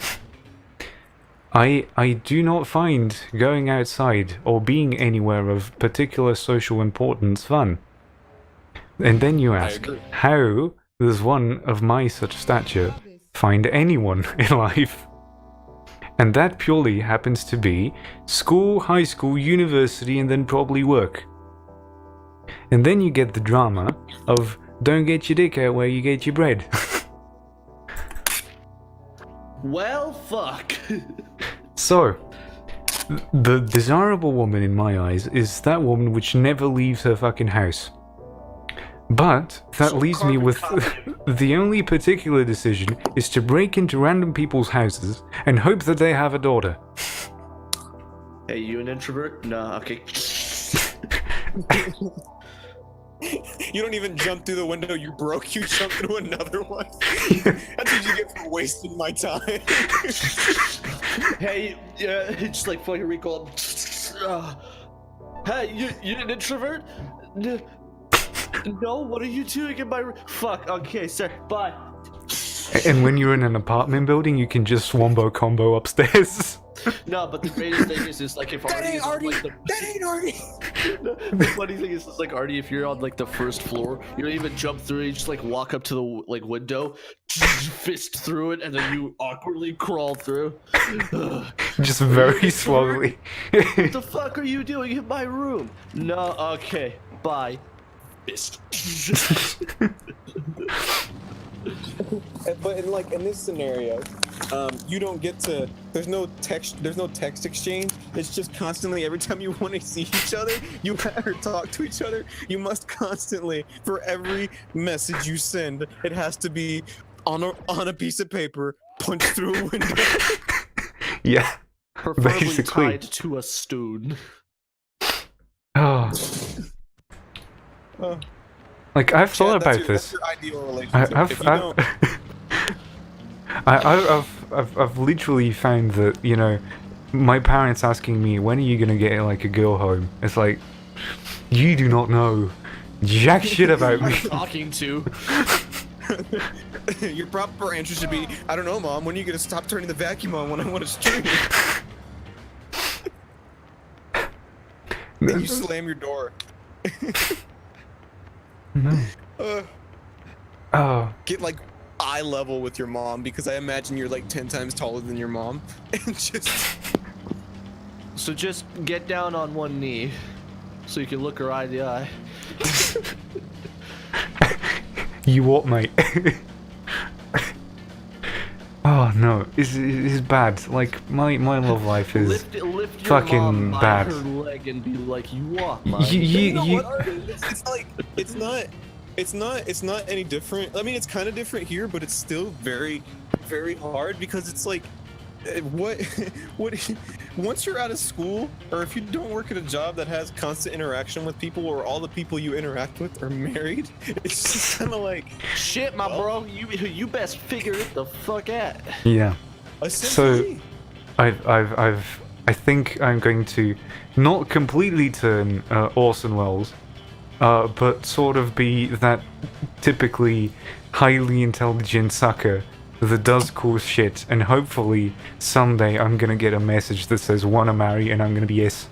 [SPEAKER 2] I do not find going outside or being anywhere of particular social importance fun. And then you ask,
[SPEAKER 1] agree.
[SPEAKER 2] how does one of my such stature find anyone in life? And that purely happens to be school, high school, university, and then probably work. And then you get the drama of don't get your dick out where you get your bread.
[SPEAKER 3] Well, fuck.
[SPEAKER 2] So, the desirable woman in my eyes is that woman which never leaves her fucking house. But that
[SPEAKER 3] So
[SPEAKER 2] leaves me
[SPEAKER 3] carbon
[SPEAKER 2] with
[SPEAKER 3] copy.
[SPEAKER 2] the only particular decision is to break into random people's houses and hope that they have a daughter.
[SPEAKER 3] Hey, you an introvert? No, okay.
[SPEAKER 1] You don't even jump through the window you broke, you jump through another one. That's what you get for wasting my time.
[SPEAKER 3] Hey, yeah, just like fucking recall. Hey, you an introvert? No, what are you doing in my fuck? Okay, sir, bye.
[SPEAKER 2] And when you're in an apartment building, you can just wombo combo upstairs.
[SPEAKER 3] No, but the greatest thing is like if
[SPEAKER 1] That
[SPEAKER 3] Artie
[SPEAKER 1] ain't
[SPEAKER 3] is on,
[SPEAKER 1] Artie!
[SPEAKER 3] like,
[SPEAKER 1] That ain't Artie!
[SPEAKER 3] the funny thing is like Artie, if you're on like the first floor, you don't even jump through it, you just like walk up to the like window, fist through it, and then you awkwardly crawl through.
[SPEAKER 2] Just very slowly.
[SPEAKER 3] What the fuck are you doing in my room? No, okay, bye. Fist.
[SPEAKER 1] But in this scenario, you don't get to. There's no text exchange. It's just constantly every time you want to see each other, you or talk to each other. You must constantly, for every message you send, it has to be on a piece of paper, punched through a window.
[SPEAKER 2] Yeah.
[SPEAKER 3] Preferably
[SPEAKER 2] Basically.
[SPEAKER 3] tied to a stone.
[SPEAKER 2] Oh.
[SPEAKER 1] Oh.
[SPEAKER 2] Like, I've thought
[SPEAKER 1] Chad,
[SPEAKER 2] about this.
[SPEAKER 1] That's your ideal relationship.
[SPEAKER 2] I've,
[SPEAKER 1] If you don't,
[SPEAKER 2] I've literally found that, you know, my parents asking me, when are you gonna get like a girl home? It's like, you do not know jack shit about me.
[SPEAKER 3] Talking to.
[SPEAKER 1] your proper answer should be, I don't know, Mom. When are you gonna stop turning the vacuum on when I want to stream? Then you slam your door.
[SPEAKER 2] No. Oh.
[SPEAKER 1] Get like eye level with your mom because I imagine you're like 10 times taller than your mom, and just
[SPEAKER 3] So just get down on one knee, so you can look her eye to eye.
[SPEAKER 2] You what, mate? Oh no, it's bad. Like my love life is
[SPEAKER 3] Lift your
[SPEAKER 2] fucking
[SPEAKER 3] mom by
[SPEAKER 2] bad.
[SPEAKER 3] her leg and be like, "You walk, man."
[SPEAKER 1] you know what, Artie? It's like it's not any different. I mean, it's kind of different here, but it's still very hard because it's like what once you're out of school, or if you don't work at a job that has constant interaction with people, or all the people you interact with are married, it's just kind of like
[SPEAKER 3] Shit, my bro, you best figure it the fuck out.
[SPEAKER 2] Yeah.
[SPEAKER 1] essentially.
[SPEAKER 2] I think I'm going to not completely turn Orson Welles, but sort of be that typically highly intelligent sucker that does cool shit, and hopefully someday I'm gonna get a message that says wanna marry, and I'm gonna be yes.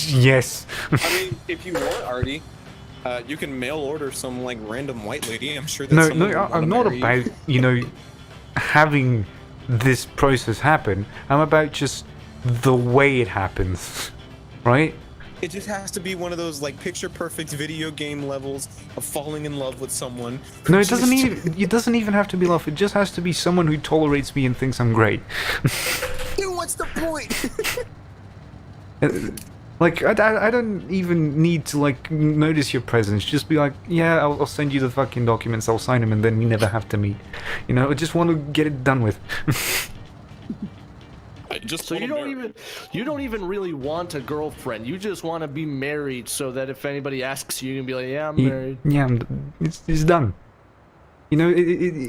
[SPEAKER 2] Yes.
[SPEAKER 1] I mean, if you want, Artie, you can mail order some like random white lady. I'm sure that
[SPEAKER 2] No,
[SPEAKER 1] someone
[SPEAKER 2] no,
[SPEAKER 1] would wanna
[SPEAKER 2] I'm not
[SPEAKER 1] marry you.
[SPEAKER 2] about, you know, having this process happen. I'm about just the way it happens, right?
[SPEAKER 1] It just has to be one of those like picture perfect video game levels of falling in love with someone.
[SPEAKER 2] No, it doesn't even have to be love. It just has to be someone who tolerates me and thinks I'm great.
[SPEAKER 1] Dude, what's the point?
[SPEAKER 2] Like, I don't even need to, like, notice your presence. Just be like, yeah, I'll send you the fucking documents, I'll sign them, and then we never have to meet. You know, I just want to get it done with.
[SPEAKER 1] I just
[SPEAKER 3] So you don't even really want a girlfriend. You just want to be married, so that if anybody asks you, you can be like, "Yeah, I'm married."
[SPEAKER 2] Yeah, it's done. You know,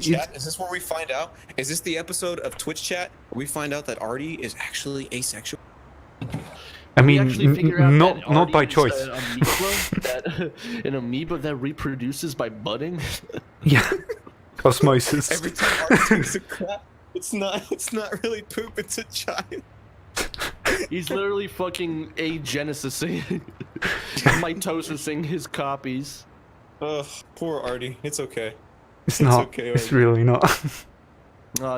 [SPEAKER 1] Chat, is this where we find out? Is this the episode of Twitch chat where we find out that Artie is actually asexual?
[SPEAKER 2] I
[SPEAKER 3] We
[SPEAKER 2] mean,
[SPEAKER 3] actually figure out
[SPEAKER 2] not
[SPEAKER 3] that
[SPEAKER 2] not by
[SPEAKER 3] Artie is
[SPEAKER 2] choice.
[SPEAKER 3] an amoeba that reproduces by budding.
[SPEAKER 2] Yeah, osmosis.
[SPEAKER 1] Every time Artie takes a crap, it's not really poop, it's a child.
[SPEAKER 3] He's literally fucking agenesising, mitosising his copies.
[SPEAKER 1] Ugh, poor Artie. It's okay.
[SPEAKER 2] It's not.
[SPEAKER 1] okay,
[SPEAKER 2] It's
[SPEAKER 1] Artie.
[SPEAKER 2] really not.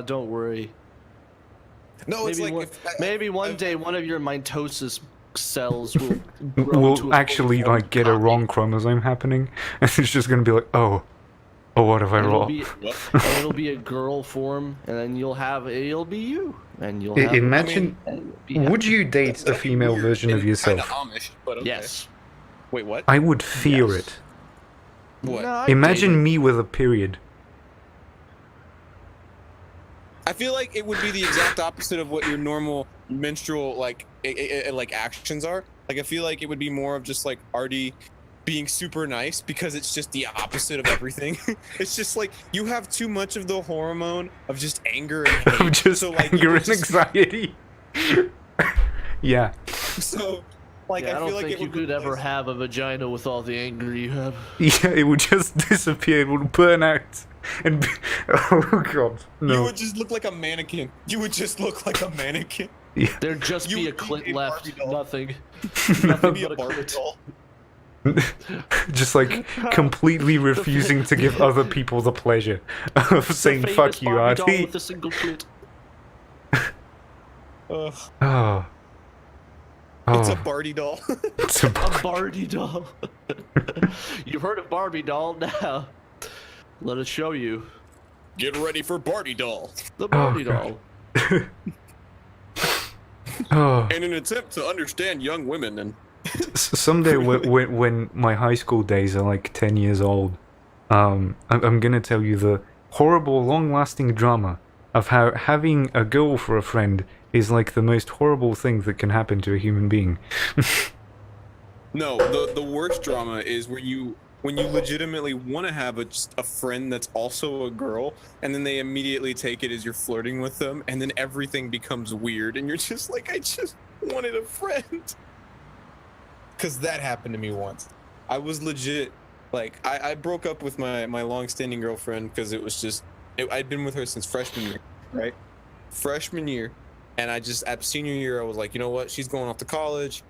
[SPEAKER 3] Don't worry.
[SPEAKER 1] No, it's
[SPEAKER 3] Maybe
[SPEAKER 1] like
[SPEAKER 3] maybe one day one of your mitosis cells will grow into
[SPEAKER 2] We'll
[SPEAKER 3] a
[SPEAKER 2] actually
[SPEAKER 3] fully
[SPEAKER 2] like get a
[SPEAKER 3] formed
[SPEAKER 2] wrong chromosome happening, and it's just gonna be like, oh, what have I
[SPEAKER 3] copy.
[SPEAKER 2] wrought?
[SPEAKER 3] And it'll be a girl form, and then it'll be you, and you'll have
[SPEAKER 2] Imagine,
[SPEAKER 3] be
[SPEAKER 2] would
[SPEAKER 3] happy.
[SPEAKER 2] you date a female version of yourself?
[SPEAKER 1] Kinda Amish, but okay.
[SPEAKER 3] Yes.
[SPEAKER 1] Wait, what?
[SPEAKER 2] I would fear
[SPEAKER 3] Yes.
[SPEAKER 2] it.
[SPEAKER 1] What?
[SPEAKER 3] No, I'd date
[SPEAKER 2] Imagine
[SPEAKER 3] it.
[SPEAKER 2] me with a period.
[SPEAKER 1] I feel like it would be the exact opposite of what your normal menstrual like actions are. Like I feel like it would be more of just like Artie being super nice because it's just the opposite of everything. It's just like you have too much of the hormone of just anger and hate.
[SPEAKER 2] Of just
[SPEAKER 1] so, like,
[SPEAKER 2] anger
[SPEAKER 1] you
[SPEAKER 2] and
[SPEAKER 1] just-
[SPEAKER 2] anxiety. Yeah.
[SPEAKER 1] So like
[SPEAKER 3] Yeah, I
[SPEAKER 1] I
[SPEAKER 3] don't
[SPEAKER 1] feel like
[SPEAKER 3] think
[SPEAKER 1] it
[SPEAKER 3] you
[SPEAKER 1] would
[SPEAKER 3] could ever
[SPEAKER 1] replace-
[SPEAKER 3] have a vagina with all the anger you have.
[SPEAKER 2] Yeah, it would just disappear. It would burn out. And be... oh god,
[SPEAKER 1] You
[SPEAKER 2] no.
[SPEAKER 1] would just look like a mannequin. You would just look like a mannequin.
[SPEAKER 2] Yeah.
[SPEAKER 3] There'd just
[SPEAKER 1] You
[SPEAKER 3] be a
[SPEAKER 1] would be
[SPEAKER 3] clit
[SPEAKER 1] a
[SPEAKER 3] left.
[SPEAKER 1] Barbie doll.
[SPEAKER 3] Nothing.
[SPEAKER 1] Maybe a
[SPEAKER 3] but a
[SPEAKER 1] Barbie
[SPEAKER 3] clit.
[SPEAKER 1] doll.
[SPEAKER 2] Just like completely refusing to give other people the pleasure of saying
[SPEAKER 3] Famous
[SPEAKER 2] fuck you,
[SPEAKER 3] Barbie doll
[SPEAKER 2] Artie.
[SPEAKER 3] with a single clit.
[SPEAKER 1] Ugh,
[SPEAKER 2] Oh.
[SPEAKER 1] it's a
[SPEAKER 2] Oh,
[SPEAKER 1] Barbie doll.
[SPEAKER 2] it's a
[SPEAKER 3] A Barbie doll. You've heard of Barbie doll now. Let us show you
[SPEAKER 1] Get ready for Barbie doll.
[SPEAKER 3] the Barbie
[SPEAKER 2] God.
[SPEAKER 3] doll.
[SPEAKER 2] oh.
[SPEAKER 1] In an attempt to understand young women and
[SPEAKER 2] Someday when my high school days are like 10 years old, I'm gonna tell you the horrible long-lasting drama of how having a girl for a friend is like the most horrible thing that can happen to a human being.
[SPEAKER 1] no, the worst drama is when you legitimately want to have just a friend that's also a girl, and then they immediately take it as you're flirting with them, and then everything becomes weird, and you're just like, I just wanted a friend. Because that happened to me once. I was legit, like, I broke up with my long-standing girlfriend because it was just, I'd been with her since freshman year, right? Freshman year. And I just, at senior year, I was like, you know what? She's going off to college.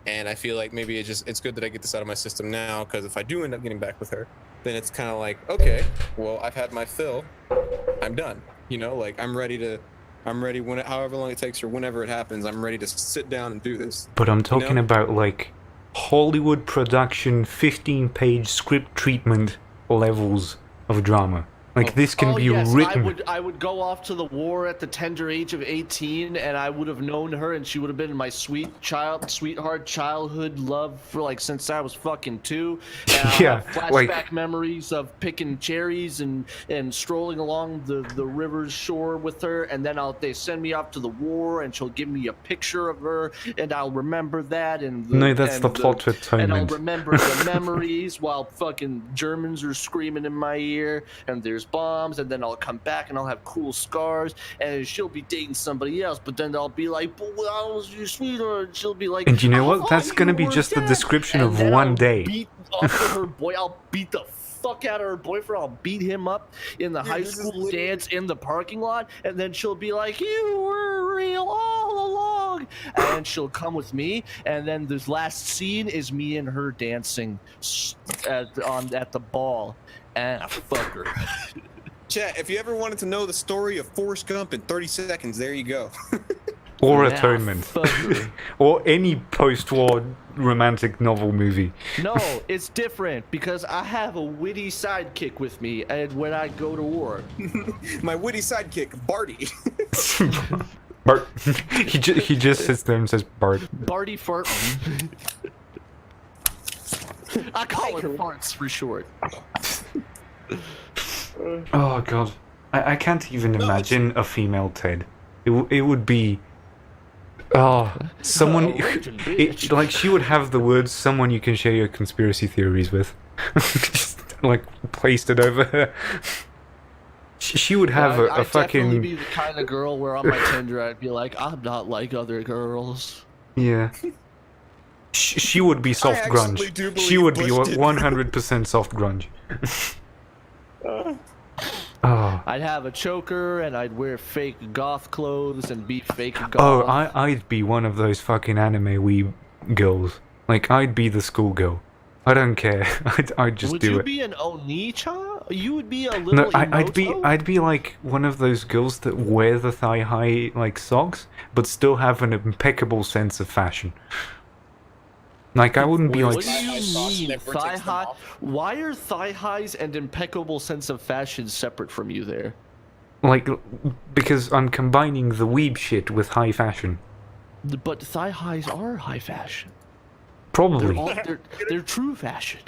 [SPEAKER 1] And I feel like maybe it's good that I get this out of my system now, because if I do end up getting back with her, then it's kind of like, okay, well, I've had my fill. I'm done. You know, like, I'm ready when however long it takes or whenever it happens, I'm ready to sit down and do this.
[SPEAKER 2] But I'm talking
[SPEAKER 1] know?
[SPEAKER 2] about like Hollywood production 15-page script treatment levels of drama. Like this can be
[SPEAKER 3] yes,
[SPEAKER 2] written.
[SPEAKER 3] I would go off to the war at the tender age of 18, and I would have known her, and she would have been my sweetheart, childhood love for like since I was fucking 2. And I'll
[SPEAKER 2] Yeah,
[SPEAKER 3] have flashback
[SPEAKER 2] like-
[SPEAKER 3] memories of picking cherries and strolling along the river's shore with her, and then they send me off to the war, and she'll give me a picture of her, and I'll remember that. And
[SPEAKER 2] No, that's the plot to
[SPEAKER 3] And I'll
[SPEAKER 2] Atonement.
[SPEAKER 3] remember the memories while fucking Germans are screaming in my ear, and there's bombs, and then I'll come back and I'll have cool scars, and she'll be dating somebody else, but then I'll be like, but I was your sweetheart. She'll be like,
[SPEAKER 2] And you know
[SPEAKER 3] I
[SPEAKER 2] what?
[SPEAKER 3] thought
[SPEAKER 2] That's
[SPEAKER 3] you
[SPEAKER 2] gonna be
[SPEAKER 3] were
[SPEAKER 2] just the
[SPEAKER 3] dead.
[SPEAKER 2] description
[SPEAKER 3] And
[SPEAKER 2] of
[SPEAKER 3] then
[SPEAKER 2] one
[SPEAKER 3] I'll
[SPEAKER 2] day.
[SPEAKER 3] Beat up with her boy. I'll beat the fuck out of her boyfriend. I'll beat him up in the high
[SPEAKER 1] this is
[SPEAKER 3] school
[SPEAKER 1] literally-
[SPEAKER 3] dance in the parking lot, and then she'll be like, you were real all along, and she'll come with me, and then this last scene is me and her dancing at the ball, and I fuck her.
[SPEAKER 1] Chat, if you ever wanted to know the story of Forrest Gump in 30 seconds, there you go.
[SPEAKER 2] Or
[SPEAKER 3] Yeah,
[SPEAKER 2] Atonement.
[SPEAKER 3] fuck her.
[SPEAKER 2] Or any post-war romantic novel movie.
[SPEAKER 3] No, it's different because I have a witty sidekick with me, and when I go to war,
[SPEAKER 1] My witty sidekick, Barty.
[SPEAKER 2] Bart. he just sits there and says Bart.
[SPEAKER 3] Barty Fartman. I call it farts for short.
[SPEAKER 2] Oh god. I can't even imagine a female Ted. It would be... Oh, someone...
[SPEAKER 3] Raging bitch.
[SPEAKER 2] like, she would have the words, someone you can share your conspiracy theories with. Just, like, placed it over her. She would have
[SPEAKER 3] I'd
[SPEAKER 2] a
[SPEAKER 3] definitely
[SPEAKER 2] fucking
[SPEAKER 3] be the kind of girl where on my Tinder I'd be like, I'm not like other girls.
[SPEAKER 2] yeah. She would be soft
[SPEAKER 1] actually
[SPEAKER 2] grunge.
[SPEAKER 1] do
[SPEAKER 2] She
[SPEAKER 1] believe
[SPEAKER 2] would be
[SPEAKER 1] Bush did
[SPEAKER 2] 100% soft grunge. Oh.
[SPEAKER 3] I'd have a choker and I'd wear fake goth clothes and be fake goth.
[SPEAKER 2] Oh, I'd be one of those fucking anime weeb girls. Like, I'd be the schoolgirl. I don't care. I'd just
[SPEAKER 3] Would
[SPEAKER 2] do
[SPEAKER 3] you
[SPEAKER 2] it.
[SPEAKER 3] be an Oni-chan? You would be a little
[SPEAKER 2] No, I'd
[SPEAKER 3] Imoto?
[SPEAKER 2] be like one of those girls that wear the thigh high like socks, but still have an impeccable sense of fashion. Like I wouldn't be
[SPEAKER 3] What
[SPEAKER 2] like
[SPEAKER 3] do you
[SPEAKER 1] Thigh-high socks,
[SPEAKER 3] mean,
[SPEAKER 1] never
[SPEAKER 3] thigh
[SPEAKER 1] takes them
[SPEAKER 3] high?
[SPEAKER 1] off.
[SPEAKER 3] Why are thigh highs and impeccable sense of fashion separate from you there?
[SPEAKER 2] like because I'm combining the weeb shit with high fashion.
[SPEAKER 3] But thigh highs are high fashion.
[SPEAKER 2] Probably.
[SPEAKER 3] They're true fashion.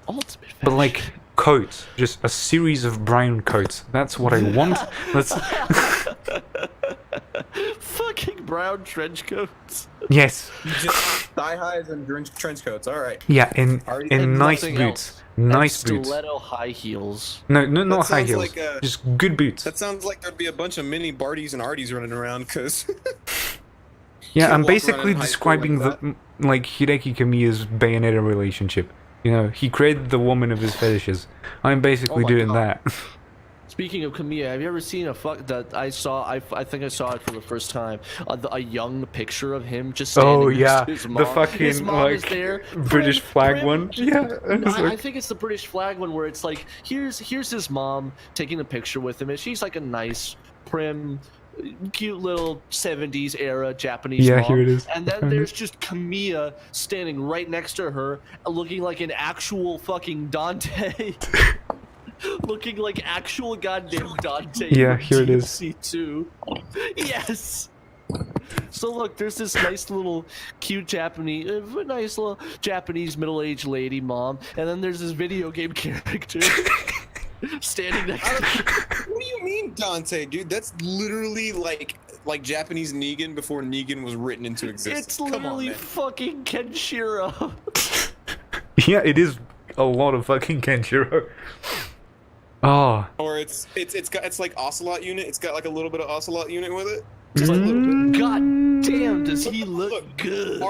[SPEAKER 3] Ultimate fashion.
[SPEAKER 2] But like coats, just a series of brown coats. That's what I want. That's
[SPEAKER 3] fucking brown trench coats.
[SPEAKER 2] yes.
[SPEAKER 1] Just thigh highs and trench coats. All right.
[SPEAKER 2] Yeah, in
[SPEAKER 3] And
[SPEAKER 2] nice
[SPEAKER 3] nothing
[SPEAKER 2] boots.
[SPEAKER 3] else.
[SPEAKER 2] Nice
[SPEAKER 3] and
[SPEAKER 2] boots.
[SPEAKER 3] stiletto high heels.
[SPEAKER 2] No, not high
[SPEAKER 1] sounds
[SPEAKER 2] heels.
[SPEAKER 1] like,
[SPEAKER 2] Just good boots.
[SPEAKER 1] That sounds like there'd be a bunch of mini Barties and Arties running around, cause
[SPEAKER 2] Yeah,
[SPEAKER 1] Can't
[SPEAKER 2] I'm
[SPEAKER 1] walk around
[SPEAKER 2] basically
[SPEAKER 1] in high school
[SPEAKER 2] describing
[SPEAKER 1] like
[SPEAKER 2] the like Hideki Kamiya's Bayonetta relationship. You know, he created the woman of his fetishes. I'm basically
[SPEAKER 3] my
[SPEAKER 2] doing
[SPEAKER 3] God.
[SPEAKER 2] that.
[SPEAKER 3] Speaking of Kamiya, have you ever seen a that I saw? I think I saw it for the first time. A young picture of him just standing
[SPEAKER 2] Oh
[SPEAKER 3] next
[SPEAKER 2] yeah,
[SPEAKER 3] to his
[SPEAKER 2] the
[SPEAKER 3] mom. His
[SPEAKER 2] fucking
[SPEAKER 3] mom is
[SPEAKER 2] like
[SPEAKER 3] there.
[SPEAKER 2] British flag
[SPEAKER 3] Prim.
[SPEAKER 2] one. Yeah, it's
[SPEAKER 3] I
[SPEAKER 2] like-
[SPEAKER 3] think it's the British flag one where it's like here's his mom taking a picture with him, and she's like a nice, prim, cute little 70s era Japanese
[SPEAKER 2] Yeah,
[SPEAKER 3] mom.
[SPEAKER 2] here it is.
[SPEAKER 3] And then there's just Kamiya standing right next to her, looking like an actual fucking Dante. Looking like actual goddamn Dante.
[SPEAKER 2] Yeah,
[SPEAKER 3] from
[SPEAKER 2] here it is.
[SPEAKER 3] DMC2. Yes. So look, there's this nice little cute Japanese, nice little Japanese middle-aged lady mom, and then there's this video game character standing next to her.
[SPEAKER 1] what do you mean, Dante, dude? That's literally like Japanese Negan before Negan was written into existence.
[SPEAKER 3] It's
[SPEAKER 1] Come on,
[SPEAKER 3] literally
[SPEAKER 1] man.
[SPEAKER 3] fucking Kenshiro.
[SPEAKER 2] yeah, it is a lot of fucking Kenshiro. Oh,
[SPEAKER 1] Or it's like Ocelot unit. It's got like a little bit of Ocelot unit with it. Just a little bit.
[SPEAKER 3] God damn, does he look
[SPEAKER 1] Look,
[SPEAKER 3] good?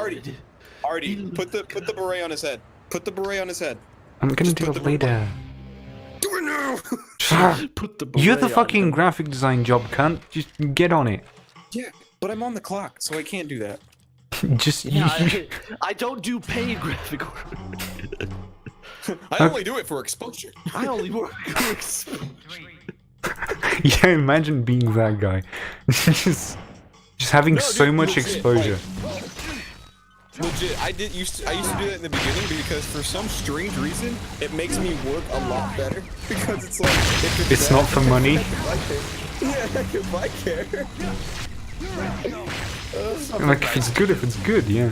[SPEAKER 1] Artie, put the beret on his head. Put the beret on his head.
[SPEAKER 2] I'm gonna
[SPEAKER 1] Just
[SPEAKER 2] do
[SPEAKER 1] put
[SPEAKER 2] it
[SPEAKER 1] the-
[SPEAKER 2] later.
[SPEAKER 1] Do it now.
[SPEAKER 3] Put the
[SPEAKER 2] You're the
[SPEAKER 3] beret on
[SPEAKER 2] fucking
[SPEAKER 3] him.
[SPEAKER 2] graphic design job, cunt. Just get on it.
[SPEAKER 1] Yeah, but I'm on the clock, so I can't do that.
[SPEAKER 2] Just
[SPEAKER 3] Yeah, I don't do paid graphic work.
[SPEAKER 1] I only do it for exposure.
[SPEAKER 3] I only work.
[SPEAKER 2] yeah, imagine being that guy. just having
[SPEAKER 1] No,
[SPEAKER 2] so
[SPEAKER 1] dude,
[SPEAKER 2] much
[SPEAKER 1] legit,
[SPEAKER 2] exposure.
[SPEAKER 1] Legit, I used to do that in the beginning because for some strange reason it makes me work a lot better because it's like if
[SPEAKER 2] It's not for money.
[SPEAKER 1] if I care.
[SPEAKER 2] Like if it's good, yeah.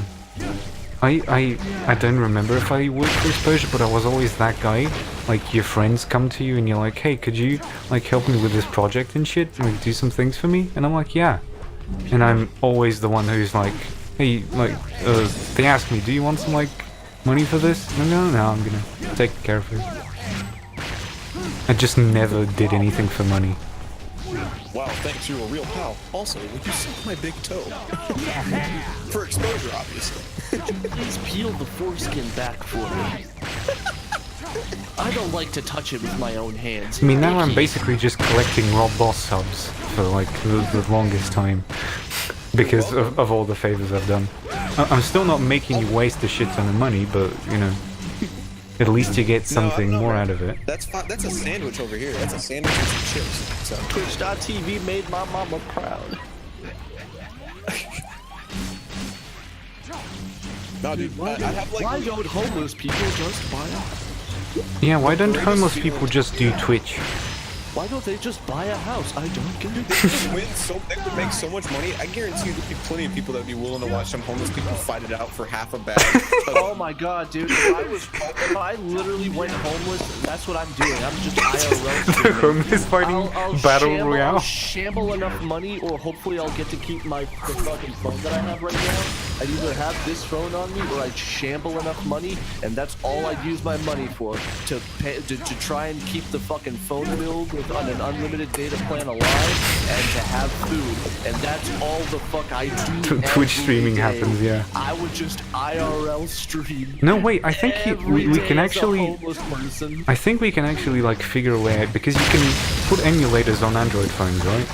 [SPEAKER 2] I don't remember if I worked for exposure, but I was always that guy. Like your friends come to you and you're like, hey, could you like help me with this project and shit? And like do some things for me? And I'm like, yeah. And I'm always the one who's like, hey, like they ask me, do you want some like money for this? And I go, no, I'm gonna take care of it. I just never did anything for money.
[SPEAKER 1] Wow, thanks, you're a real pal. Also, would you suck my big toe? For exposure, obviously.
[SPEAKER 3] Please peel the foreskin back for me. I don't like to touch it with my own hands.
[SPEAKER 2] I mean, now I'm
[SPEAKER 3] Icky.
[SPEAKER 2] basically just collecting Rob Boss subs for like the longest time because of all the favors I've done. I'm still not making you waste a shit ton of money, but you know, at least you get something
[SPEAKER 1] No, I'm not
[SPEAKER 2] more
[SPEAKER 1] right.
[SPEAKER 2] out of it.
[SPEAKER 1] That's fine. That's a sandwich over here. That's a sandwich with some chips. So.
[SPEAKER 3] Twitch.tv made my mama proud.
[SPEAKER 1] No, dude, I have like.
[SPEAKER 3] Why don't homeless people just buy a
[SPEAKER 2] Yeah, why don't homeless people just do Twitch?
[SPEAKER 3] Why don't they just buy a house? I don't get it.
[SPEAKER 1] They would make so much money. I guarantee you there'd be plenty of people that would be willing to watch some homeless people fight it out for half a bag.
[SPEAKER 3] Oh my god, dude. If I literally went homeless, that's what I'm doing. I'm just IRL streaming.
[SPEAKER 2] Homeless fighting
[SPEAKER 3] I'll
[SPEAKER 2] battle
[SPEAKER 3] shamble,
[SPEAKER 2] royale.
[SPEAKER 3] I'll shamble enough money, or hopefully I'll get to keep the fucking phone that I have right now. I'd either have this phone on me or I'd shamble enough money, and that's all I'd use my money for, to try and keep the fucking phone bill with on an unlimited data plan alive, and to have food. And that's all the fuck I do.
[SPEAKER 2] Twitch streaming
[SPEAKER 3] day.
[SPEAKER 2] happens, yeah.
[SPEAKER 3] I would just IRL stream.
[SPEAKER 2] No, wait, I think we
[SPEAKER 3] every
[SPEAKER 2] can
[SPEAKER 3] day as a
[SPEAKER 2] actually...
[SPEAKER 3] homeless person.
[SPEAKER 2] I think we can actually, like, figure a way out, because you can put emulators on Android phones, right?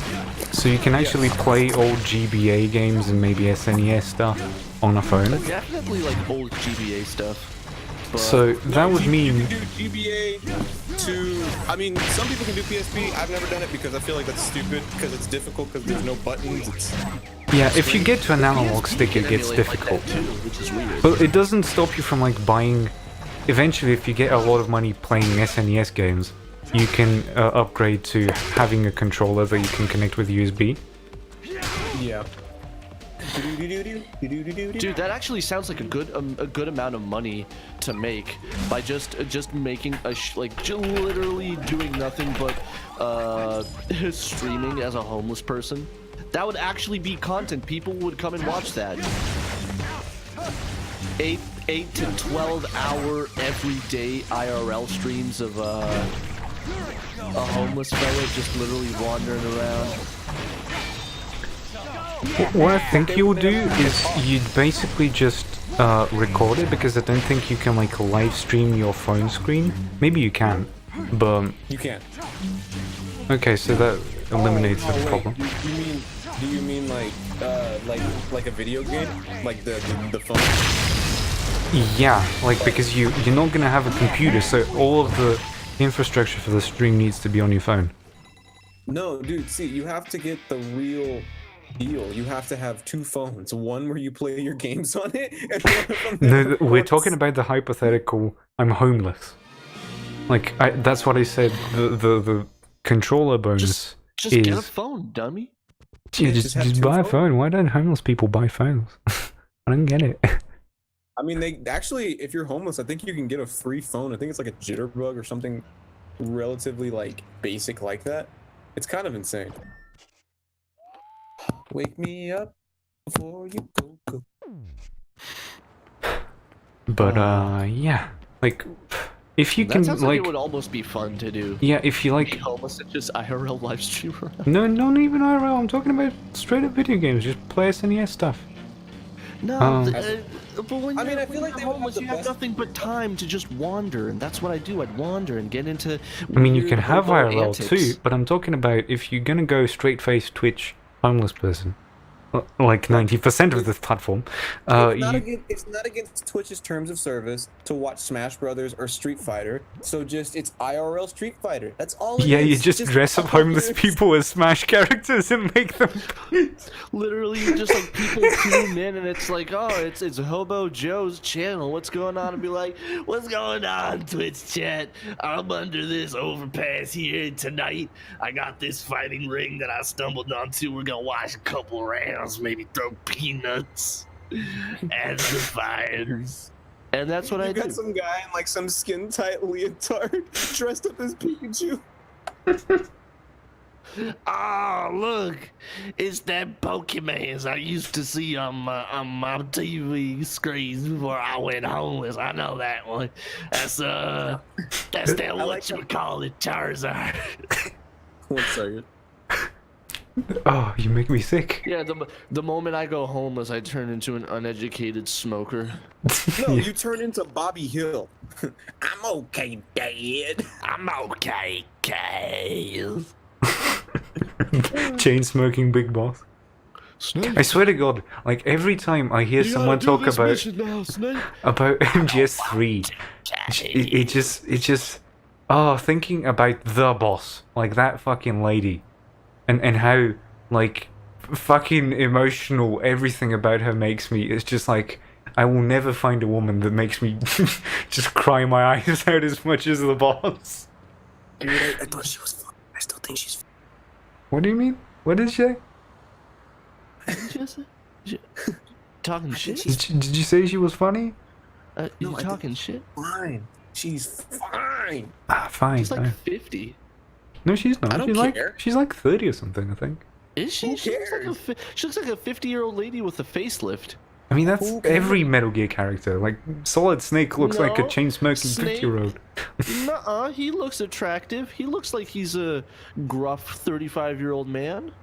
[SPEAKER 2] So you can actually play old GBA games and maybe SNES stuff on a phone.
[SPEAKER 3] Definitely like old GBA stuff. But
[SPEAKER 2] So that would
[SPEAKER 1] You
[SPEAKER 2] mean...
[SPEAKER 1] can do GBA to... I mean, some people can do PSP. I've never done it because I feel like that's stupid, because it's difficult, because there's no buttons. It's...
[SPEAKER 2] Yeah, if you get to an analog
[SPEAKER 3] PSP
[SPEAKER 2] stick,
[SPEAKER 3] can
[SPEAKER 2] it gets
[SPEAKER 3] emulate like that
[SPEAKER 2] difficult.
[SPEAKER 3] too, which is weird.
[SPEAKER 2] But it doesn't stop you from, like, buying... Eventually, if you get a lot of money playing SNES games, you can upgrade to having a controller that you can connect with USB.
[SPEAKER 1] Yeah.
[SPEAKER 3] Dude, that actually sounds like a good amount of money to make by just making a literally doing nothing but streaming as a homeless person. That would actually be content. People would come and watch that. 8 to 12 hour everyday IRL streams of a homeless fella just literally wandering around.
[SPEAKER 2] What I think you would do is you'd basically just record it, because I don't think you can, like, live stream your phone screen. Maybe you can, but...
[SPEAKER 1] You can't.
[SPEAKER 2] Okay, so that eliminates that
[SPEAKER 1] wait.
[SPEAKER 2] problem.
[SPEAKER 1] Do you mean like a video game? Like the phone?
[SPEAKER 2] Yeah, like, because you're not gonna have a computer, so all of the infrastructure for the stream needs to be on your phone.
[SPEAKER 1] No, dude, see, you have to get the real deal. You have to have two phones. One where you play your games on it, and one of them
[SPEAKER 2] No, we're talking about the hypothetical, I'm homeless. Like, that's what I said, the controller bonus
[SPEAKER 3] Just
[SPEAKER 2] is...
[SPEAKER 3] get a phone, dummy.
[SPEAKER 2] Yeah,
[SPEAKER 1] just have
[SPEAKER 2] just
[SPEAKER 1] two
[SPEAKER 2] buy a
[SPEAKER 1] phones.
[SPEAKER 2] phone. Why don't homeless people buy phones? I don't get it.
[SPEAKER 1] I mean, they actually, if you're homeless, I think you can get a free phone. I think it's like a jitterbug or something relatively like basic like that. It's kind of insane. Wake me up before you go.
[SPEAKER 2] But yeah, like, if you
[SPEAKER 3] That
[SPEAKER 2] can,
[SPEAKER 3] sounds like
[SPEAKER 2] like,
[SPEAKER 3] it would almost be fun to do.
[SPEAKER 2] yeah, if you
[SPEAKER 3] Be
[SPEAKER 2] like,
[SPEAKER 3] homeless and just IRL live stream around.
[SPEAKER 2] no, not even IRL. I'm talking about straight up video games. Just play SNES stuff.
[SPEAKER 3] No, but when
[SPEAKER 1] I mean,
[SPEAKER 3] you're,
[SPEAKER 1] I feel like they would have
[SPEAKER 3] homeless,
[SPEAKER 1] the
[SPEAKER 3] you have
[SPEAKER 1] best-
[SPEAKER 3] nothing but time to just wander, and that's what I do. I'd wander and get into.
[SPEAKER 2] I mean, you
[SPEAKER 3] weird
[SPEAKER 2] can have
[SPEAKER 3] hobo
[SPEAKER 2] IRL
[SPEAKER 3] antics.
[SPEAKER 2] too, but I'm talking about if you're gonna go straight-faced Twitch homeless person, like 90% of this platform,
[SPEAKER 1] It's not against Twitch's terms of service to watch Smash Brothers or Street Fighter. So just it's IRL Street Fighter. That's all. It
[SPEAKER 2] yeah,
[SPEAKER 1] is.
[SPEAKER 2] you just dress up homeless
[SPEAKER 1] It's-
[SPEAKER 2] people as Smash characters and make them.
[SPEAKER 3] Literally, just like people tune in, and it's like, oh, it's Hobo Joe's channel. What's going on? And be like, what's going on, Twitch chat? I'm under this overpass here tonight. I got this fighting ring that I stumbled onto. We're gonna watch a couple rounds, maybe throw peanuts at the fires. And that's what I
[SPEAKER 1] You got
[SPEAKER 3] do.
[SPEAKER 1] some guy in like some skin tight leotard dressed up as Pikachu.
[SPEAKER 3] Oh, look, it's that Pokemon I used to see on my TV screens before I went homeless. I know that one. That's that what you call it, Charizard.
[SPEAKER 1] 1 second.
[SPEAKER 2] Oh, you make me sick.
[SPEAKER 3] Yeah, the moment I go homeless, I turn into an uneducated smoker.
[SPEAKER 1] No, you turn into Bobby Hill. I'm okay, Dad.
[SPEAKER 3] I'm okay, Kaz.
[SPEAKER 2] Chain smoking big boss.
[SPEAKER 3] Snake,
[SPEAKER 2] I swear to God, like every time I hear someone talk about MGS3, it just thinking about the boss, like that fucking lady, and how like fucking emotional everything about her makes me. It's just like I will never find a woman that makes me just cry my eyes out as much as the boss.
[SPEAKER 1] I thought she was fun. I still think she's fun.
[SPEAKER 2] What do you mean? What did you say?
[SPEAKER 3] Talking shit?
[SPEAKER 2] Did you say she was funny?
[SPEAKER 3] You
[SPEAKER 1] No, I
[SPEAKER 3] talking shit?
[SPEAKER 1] Fine. She's fine.
[SPEAKER 2] Ah, fine.
[SPEAKER 3] She's like 50.
[SPEAKER 2] No, she's not.
[SPEAKER 1] I don't
[SPEAKER 2] she's
[SPEAKER 1] care.
[SPEAKER 2] like she's like 30 or something, I think.
[SPEAKER 3] Is she?
[SPEAKER 1] Who
[SPEAKER 3] She looks
[SPEAKER 1] cares?
[SPEAKER 3] like a 50-year-old lady with a facelift.
[SPEAKER 2] I mean, that's
[SPEAKER 1] Who can-
[SPEAKER 2] every Metal Gear character. Like, Solid Snake looks like a
[SPEAKER 3] No,
[SPEAKER 2] chain-smoking
[SPEAKER 3] Snake-
[SPEAKER 2] 50-year-old.
[SPEAKER 3] Nuh-uh, he looks attractive. He looks like he's a gruff 35-year-old man.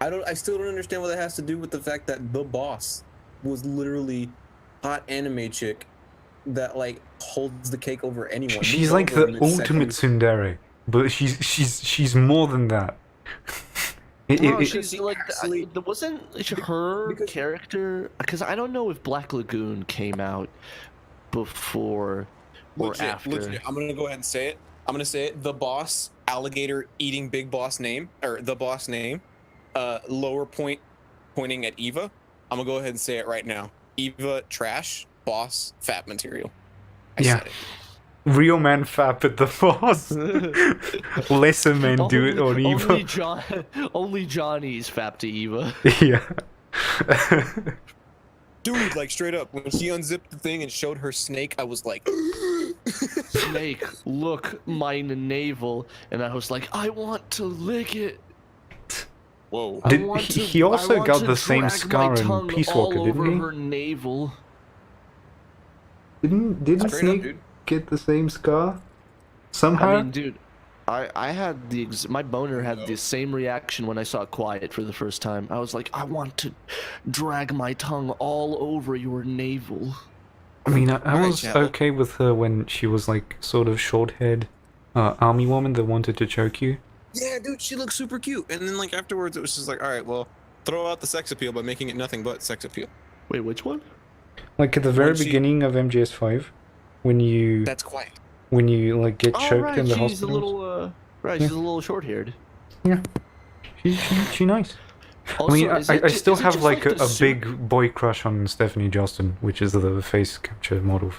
[SPEAKER 1] I still don't understand what that has to do with the fact that the boss was literally hot anime chick that like holds the cake over anyone.
[SPEAKER 2] She's
[SPEAKER 1] Moves
[SPEAKER 2] like
[SPEAKER 1] over
[SPEAKER 2] the
[SPEAKER 1] mid-second.
[SPEAKER 2] ultimate tsundere, but she's more than that.
[SPEAKER 3] No,
[SPEAKER 2] It-
[SPEAKER 3] she's like
[SPEAKER 1] actually-
[SPEAKER 3] wasn't her
[SPEAKER 1] because-
[SPEAKER 3] character? Because I don't know if Black Lagoon came out before or after.
[SPEAKER 1] Legit. I'm gonna go ahead and say it. I'm gonna say it. The boss, alligator eating big boss name, or the boss name, lower point pointing at Eva. I'm gonna go ahead and say it right now. Eva trash, boss fat material. I
[SPEAKER 2] Yeah.
[SPEAKER 1] said it.
[SPEAKER 2] Real man fap at the boss. Lesser men do it on Eva.
[SPEAKER 3] Only Johnny's fap to Eva.
[SPEAKER 2] Yeah.
[SPEAKER 1] Dude, like straight up, when she unzipped the thing and showed her snake, I was like,
[SPEAKER 3] Snake, look, my navel, and I was like, I want to lick it.
[SPEAKER 1] whoa.
[SPEAKER 2] Did-
[SPEAKER 3] I want
[SPEAKER 2] he
[SPEAKER 3] to,
[SPEAKER 2] also
[SPEAKER 3] I want
[SPEAKER 2] got
[SPEAKER 3] to
[SPEAKER 2] the same
[SPEAKER 3] drag
[SPEAKER 2] scar
[SPEAKER 3] my
[SPEAKER 2] in
[SPEAKER 3] tongue
[SPEAKER 2] Peace
[SPEAKER 3] all
[SPEAKER 2] Walker,
[SPEAKER 3] over
[SPEAKER 2] didn't he?
[SPEAKER 3] her navel.
[SPEAKER 2] Didn't
[SPEAKER 1] Straight up,
[SPEAKER 2] Snake
[SPEAKER 1] dude.
[SPEAKER 2] get the same scar? Somehow?
[SPEAKER 3] I mean, dude, I had my boner had the same reaction when I saw Quiet for the first time. I was like, I want to drag my tongue all over your navel.
[SPEAKER 2] I mean, I
[SPEAKER 1] Alright,
[SPEAKER 2] was
[SPEAKER 1] chat.
[SPEAKER 2] okay with her when she was like sort of short-haired army woman that wanted to choke you.
[SPEAKER 1] Yeah, dude, she looks super cute. And then like afterwards, it was just like, all right, well, throw out the sex appeal by making it nothing but sex appeal.
[SPEAKER 3] Wait, which one?
[SPEAKER 2] Like at the very
[SPEAKER 1] When she-
[SPEAKER 2] beginning of MGS5, when you
[SPEAKER 1] That's quiet.
[SPEAKER 2] like get
[SPEAKER 3] Oh,
[SPEAKER 2] choked
[SPEAKER 3] right,
[SPEAKER 2] in the
[SPEAKER 3] she's
[SPEAKER 2] hospital.
[SPEAKER 3] a little, right,
[SPEAKER 2] Yeah.
[SPEAKER 3] she's a little short-haired.
[SPEAKER 2] She nice.
[SPEAKER 3] Also,
[SPEAKER 2] I mean,
[SPEAKER 3] is
[SPEAKER 2] I
[SPEAKER 3] it-
[SPEAKER 2] still
[SPEAKER 3] is it
[SPEAKER 2] have
[SPEAKER 3] just
[SPEAKER 2] like
[SPEAKER 3] the
[SPEAKER 2] a
[SPEAKER 3] suit-
[SPEAKER 2] big boy crush on Stephanie Justin, which is the face capture model.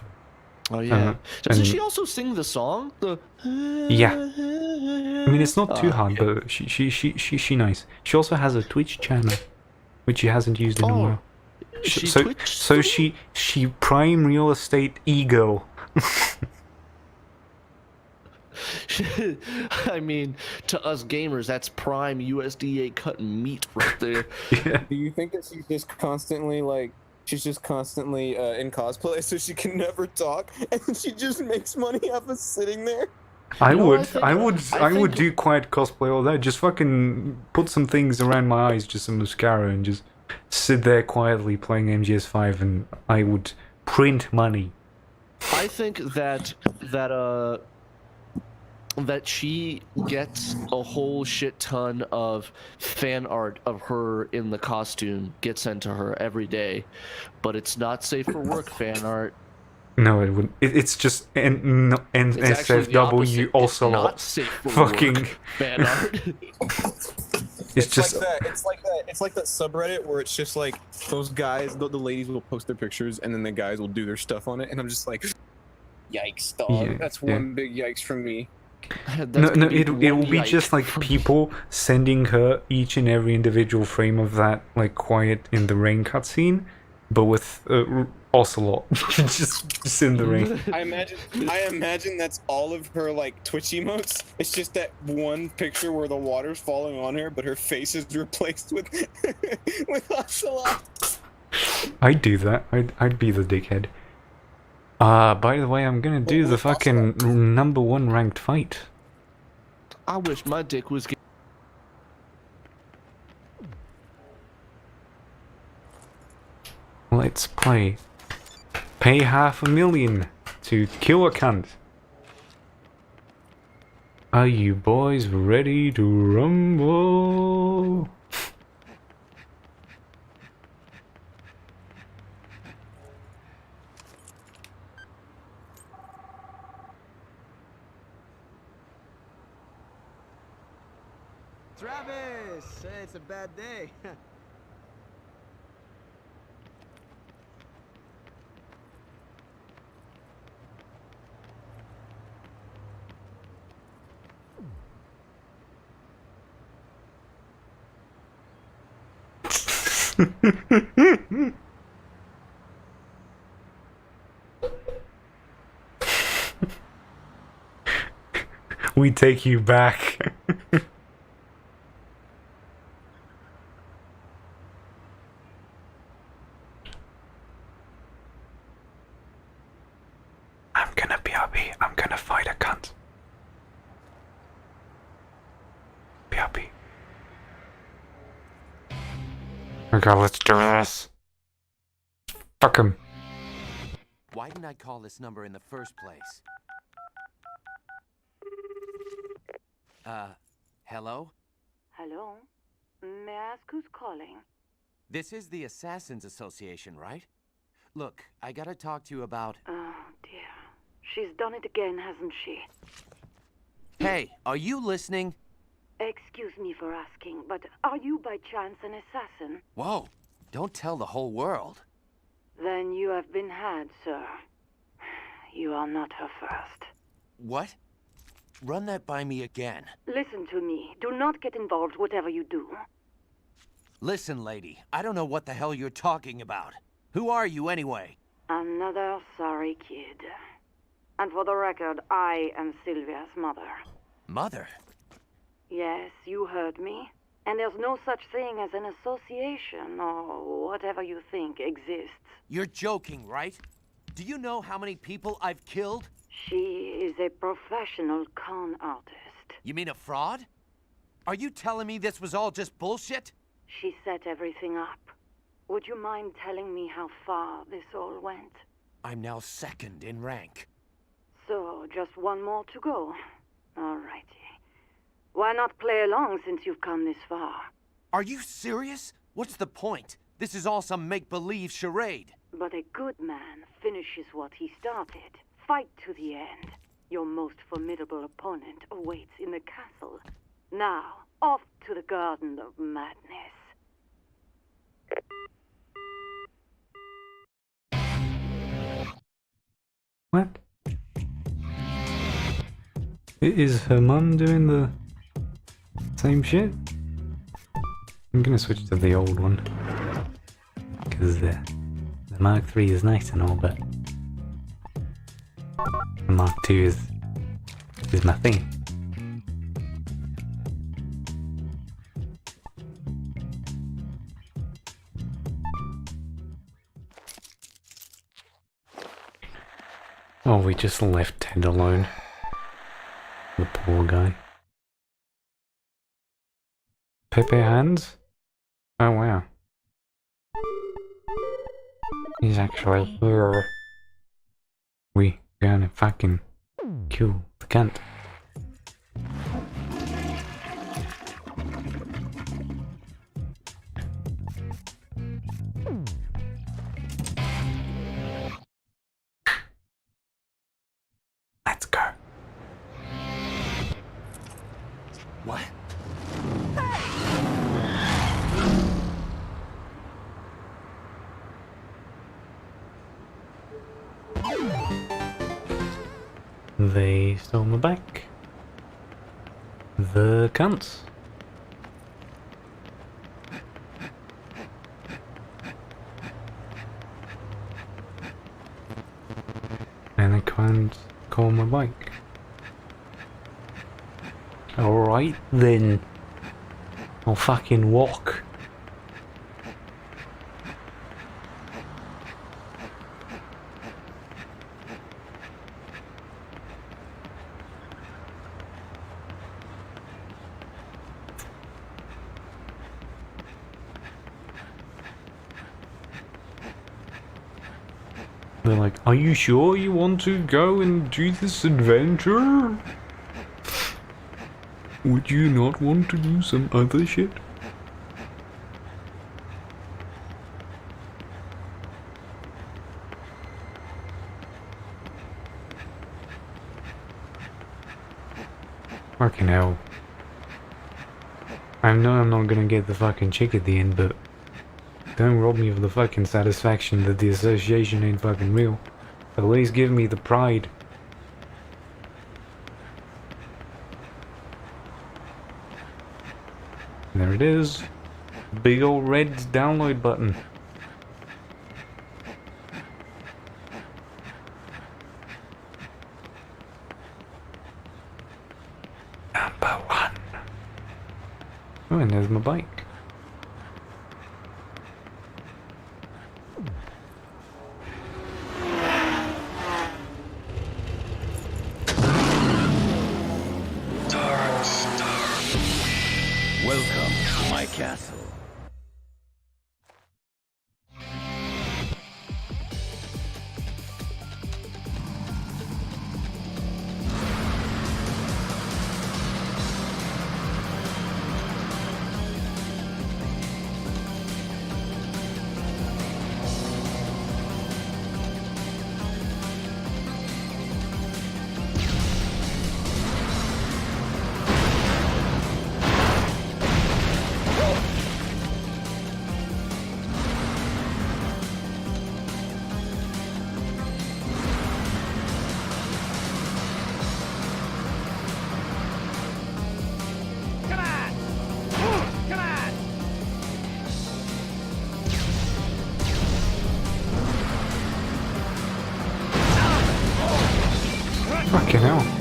[SPEAKER 3] Oh yeah. Doesn't
[SPEAKER 2] and-
[SPEAKER 3] she also sing the song? The
[SPEAKER 2] Yeah. I mean, it's not too
[SPEAKER 3] Oh,
[SPEAKER 2] hard,
[SPEAKER 3] okay.
[SPEAKER 2] but she nice. She also has a Twitch channel, which she hasn't used in a
[SPEAKER 3] Oh,
[SPEAKER 2] while.
[SPEAKER 3] she
[SPEAKER 2] so
[SPEAKER 3] Twitch
[SPEAKER 2] so
[SPEAKER 3] stream?
[SPEAKER 2] she prime real estate e-girl.
[SPEAKER 3] I mean, to us gamers, that's prime USDA cut meat right there.
[SPEAKER 2] Yeah.
[SPEAKER 1] Do you think that she's just constantly in cosplay so she can never talk and she just makes money off of sitting there?
[SPEAKER 2] I
[SPEAKER 3] know,
[SPEAKER 2] would,
[SPEAKER 3] I
[SPEAKER 2] I
[SPEAKER 3] think-
[SPEAKER 2] would do quiet cosplay all day. Just fucking put some things around my eyes, just some mascara, and just sit there quietly playing MGS5, and I would print money.
[SPEAKER 3] I think that she gets a whole shit ton of fan art of her in the costume get sent to her every day, but it's not safe for work fan art.
[SPEAKER 2] No, it wouldn't. It's just
[SPEAKER 3] It's actually the
[SPEAKER 2] NSFW
[SPEAKER 3] opposite. It's
[SPEAKER 2] also
[SPEAKER 3] not safe for
[SPEAKER 2] fucking.
[SPEAKER 3] work fan art.
[SPEAKER 2] It's just
[SPEAKER 1] like that. It's like that subreddit where it's just like those guys, the ladies will post their pictures and then the guys will do their stuff on it, and I'm just like, yikes, dog.
[SPEAKER 2] Yeah,
[SPEAKER 1] That's
[SPEAKER 2] yeah.
[SPEAKER 1] one big yikes from me.
[SPEAKER 3] That's
[SPEAKER 2] no,
[SPEAKER 3] gonna be
[SPEAKER 2] it will
[SPEAKER 3] one
[SPEAKER 2] be
[SPEAKER 3] yike
[SPEAKER 2] just like
[SPEAKER 3] from-
[SPEAKER 2] people sending her each and every individual frame of that like quiet in the rain cutscene, but with Ocelot just in the rain.
[SPEAKER 1] I imagine that's all of her like Twitch emotes. It's just that one picture where the water's falling on her, but her face is replaced with with Ocelot.
[SPEAKER 2] I'd do that. I'd be the dickhead. By the way, I'm gonna do the fucking #1 ranked fight.
[SPEAKER 3] I wish my dick was.
[SPEAKER 2] Let's play. Pay $500,000 to kill a cunt. Are you boys ready to rumble?
[SPEAKER 6] Travis! Hey, it's a bad day.
[SPEAKER 2] We take you back. I'm gonna fight a cunt. Be happy. Okay, let's do this. Fuck him.
[SPEAKER 7] Why didn't I call this number in the first place? Hello?
[SPEAKER 8] Hello? May I ask who's calling?
[SPEAKER 7] This is the Assassins Association, right? Look, I gotta talk to you about...
[SPEAKER 8] Oh, dear. She's done it again, hasn't she?
[SPEAKER 7] Hey, are you listening?
[SPEAKER 8] Excuse me for asking, but are you by chance an assassin?
[SPEAKER 7] Whoa, don't tell the whole world.
[SPEAKER 8] Then you have been had, sir. You are not her first.
[SPEAKER 7] What? Run that by me again.
[SPEAKER 8] Listen to me. Do not get involved whatever you do.
[SPEAKER 7] Listen, lady, I don't know what the hell you're talking about. Who are you anyway?
[SPEAKER 8] Another sorry kid. And for the record, I am Sylvia's mother.
[SPEAKER 7] Mother?
[SPEAKER 8] Yes, you heard me. And there's no such thing as an association, or whatever you think exists.
[SPEAKER 7] You're joking, right? Do you know how many people I've killed?
[SPEAKER 8] She is a professional con artist.
[SPEAKER 7] You mean a fraud? Are you telling me this was all just bullshit?
[SPEAKER 8] She set everything up. Would you mind telling me how far this all went?
[SPEAKER 7] I'm now second in rank.
[SPEAKER 8] So, just one more to go. Alrighty. Why not play along since you've come this far?
[SPEAKER 7] Are you serious? What's the point? This is all some make-believe charade.
[SPEAKER 8] But a good man finishes what he started. Fight to the end. Your most formidable opponent awaits in the castle. Now, off to the Garden of Madness.
[SPEAKER 2] What? Is her mum doing the same shit? I'm gonna switch to the old one. Because the Mark III is nice and all, but the Mark II is my thing. Oh, we just left Ted alone. The poor guy. Pepe hands? Oh wow. He's actually here. We gonna fucking kill the cunt. Let's go.
[SPEAKER 7] What?
[SPEAKER 2] They stole my bike. The cunts. And I can't call my bike. Alright then. I'll fucking walk. They're like, are you sure you want to go and do this adventure? Would you not want to do some other shit? Fucking hell. I know I'm not gonna get the fucking chick at the end, but don't rob me of the fucking satisfaction that the association ain't fucking real. At least give me the pride. There it is. Big old red download button. Number 1. Oh, and there's my bike.
[SPEAKER 9] my castle.
[SPEAKER 2] Fucking hell.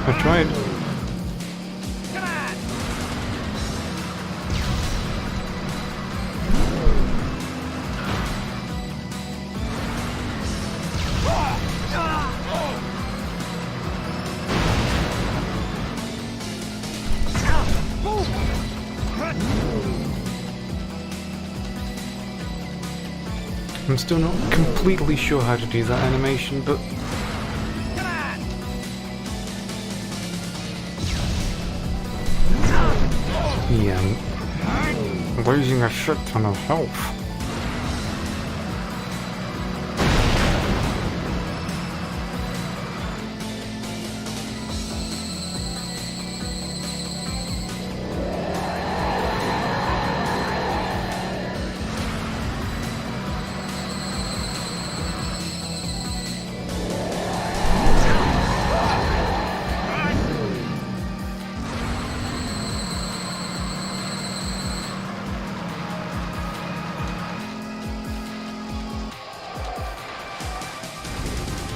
[SPEAKER 2] I tried. I'm still not completely sure how to do that animation, but yeah, I'm losing a shit ton of health.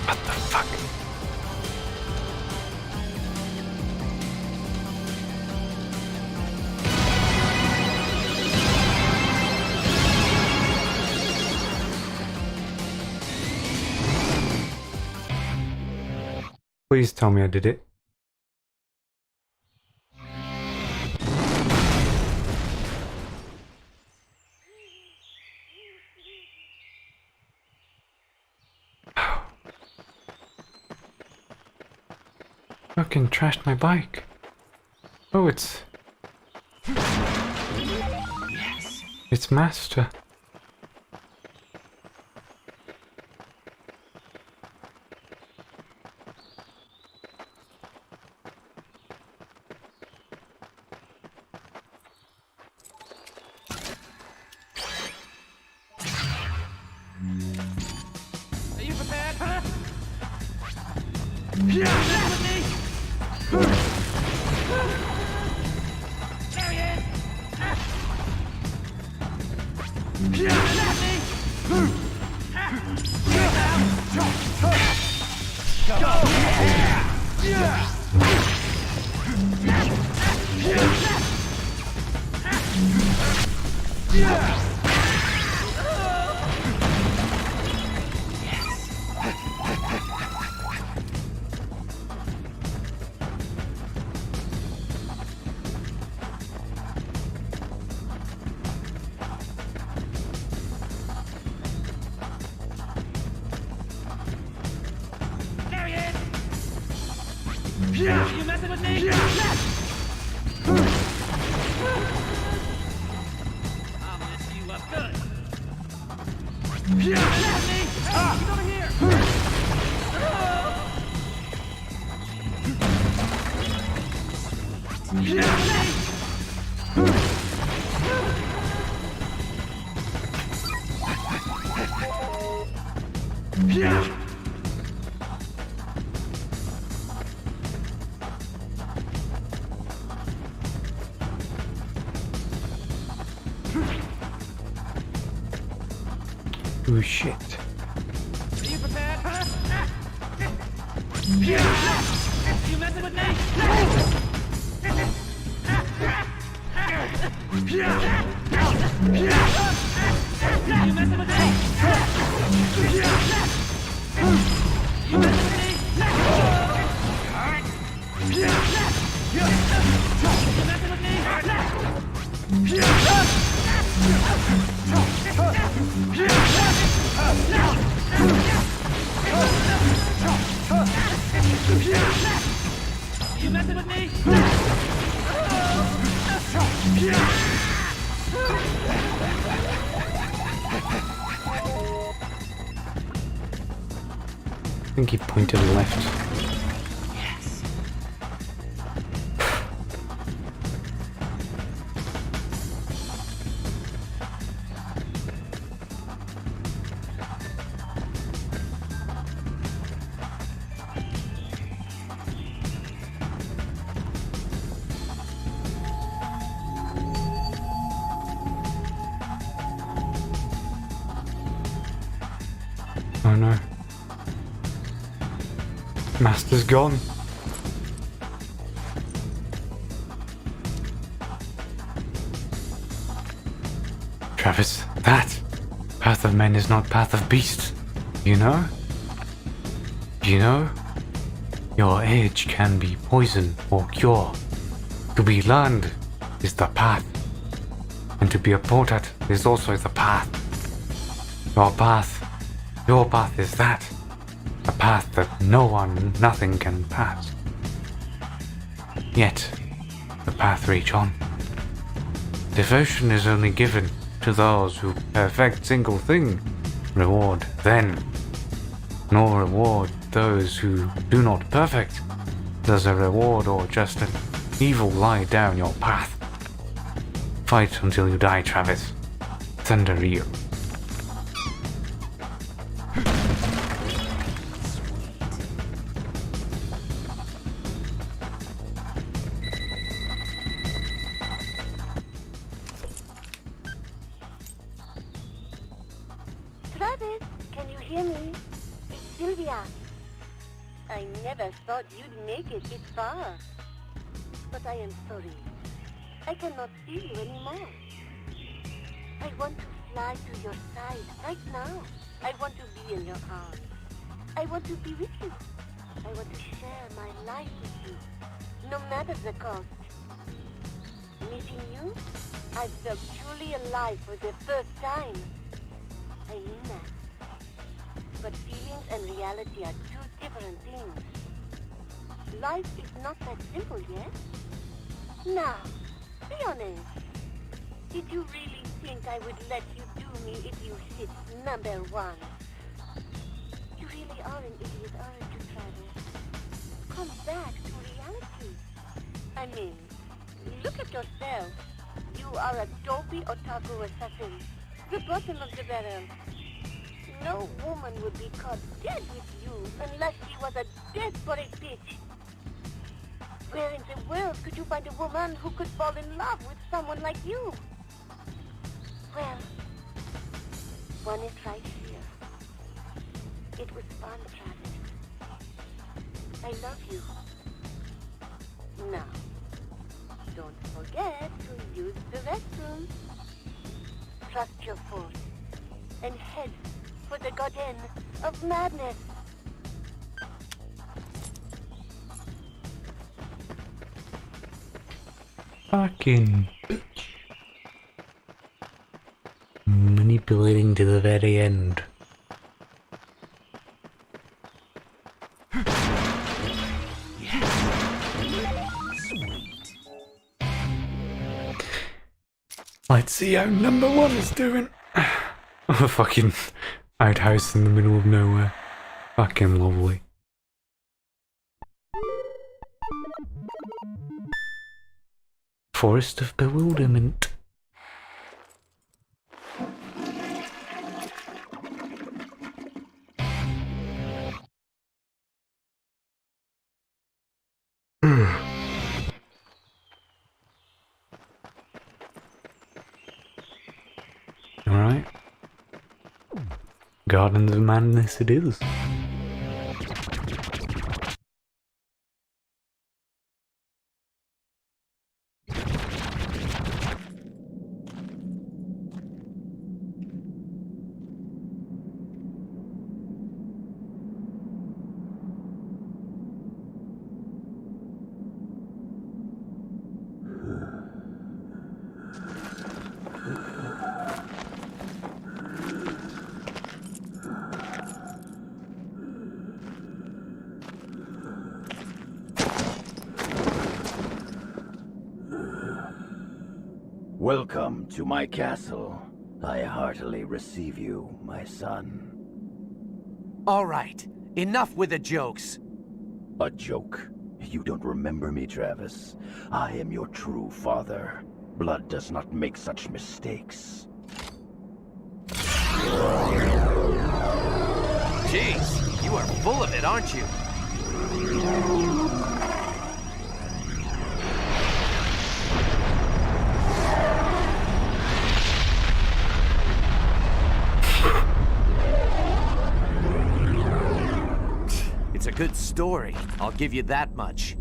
[SPEAKER 2] What the fuck? Please tell me I did it. Fucking trashed my bike. Oh, it's... Yes. It's Master.
[SPEAKER 5] Are you prepared, huh? Yeah, with me! There he is! You messing with me? I'll mess you up good. You messing with me? He's over here.
[SPEAKER 2] Oh shit.
[SPEAKER 5] Are you prepared? You messing with me? You messing with me? You messing with me? You messing with me?
[SPEAKER 2] I think he pointed left. Oh no. Master's gone. Travis, that path of men is not path of beasts. You know? You know? Your age can be poison or cure. To be learned is the path. And to be applauded is also the path. Your path is that. A path that no one, nothing can pass. Yet, the path reach on. Devotion is only given to those who perfect single thing. Reward then. Nor reward those who do not perfect. Does a reward or just an evil lie down your path? Fight until you die, Travis. Thunder real.
[SPEAKER 9] Travis, can you hear me? It's Sylvia. I never thought you'd make it this far. But I am sorry. I cannot see you anymore. I want to fly to your side right now. I want to be in your arms. I want to be with you. I want to share my life with you, no matter the cost. Meeting you, I felt truly alive for the first time. I mean that. But feelings and reality are two different things. Life is not that simple yet. Now, be honest. Did you really think I would let you do me if you hit number one? You really are an idiot, aren't you, Travis? Come back to reality. I mean, look at yourself. You are a dopey otaku assassin. The bottom of the barrel. No woman would be caught dead with you unless she was a desperate bitch. Where in the world could you find a woman who could fall in love with someone like you? Well, one is right here. It was fun, Travis. I love you. Now, don't forget to use the restroom. Trust your force and head for the garden of madness.
[SPEAKER 2] Fucking bitch. Manipulating to the very end.
[SPEAKER 7] Yes.
[SPEAKER 2] Let's see how number 1 is doing. A fucking outhouse in the middle of nowhere. Fucking lovely. Forest of Bewilderment. Alright. Gardens of Madness it is.
[SPEAKER 10] Welcome to my castle. I heartily receive you, my son.
[SPEAKER 7] All right, enough with the jokes.
[SPEAKER 10] A joke? You don't remember me, Travis. I am your true father. Blood does not make such mistakes.
[SPEAKER 7] Jeez, you are full of it, aren't you? It's a good story, I'll give you that much.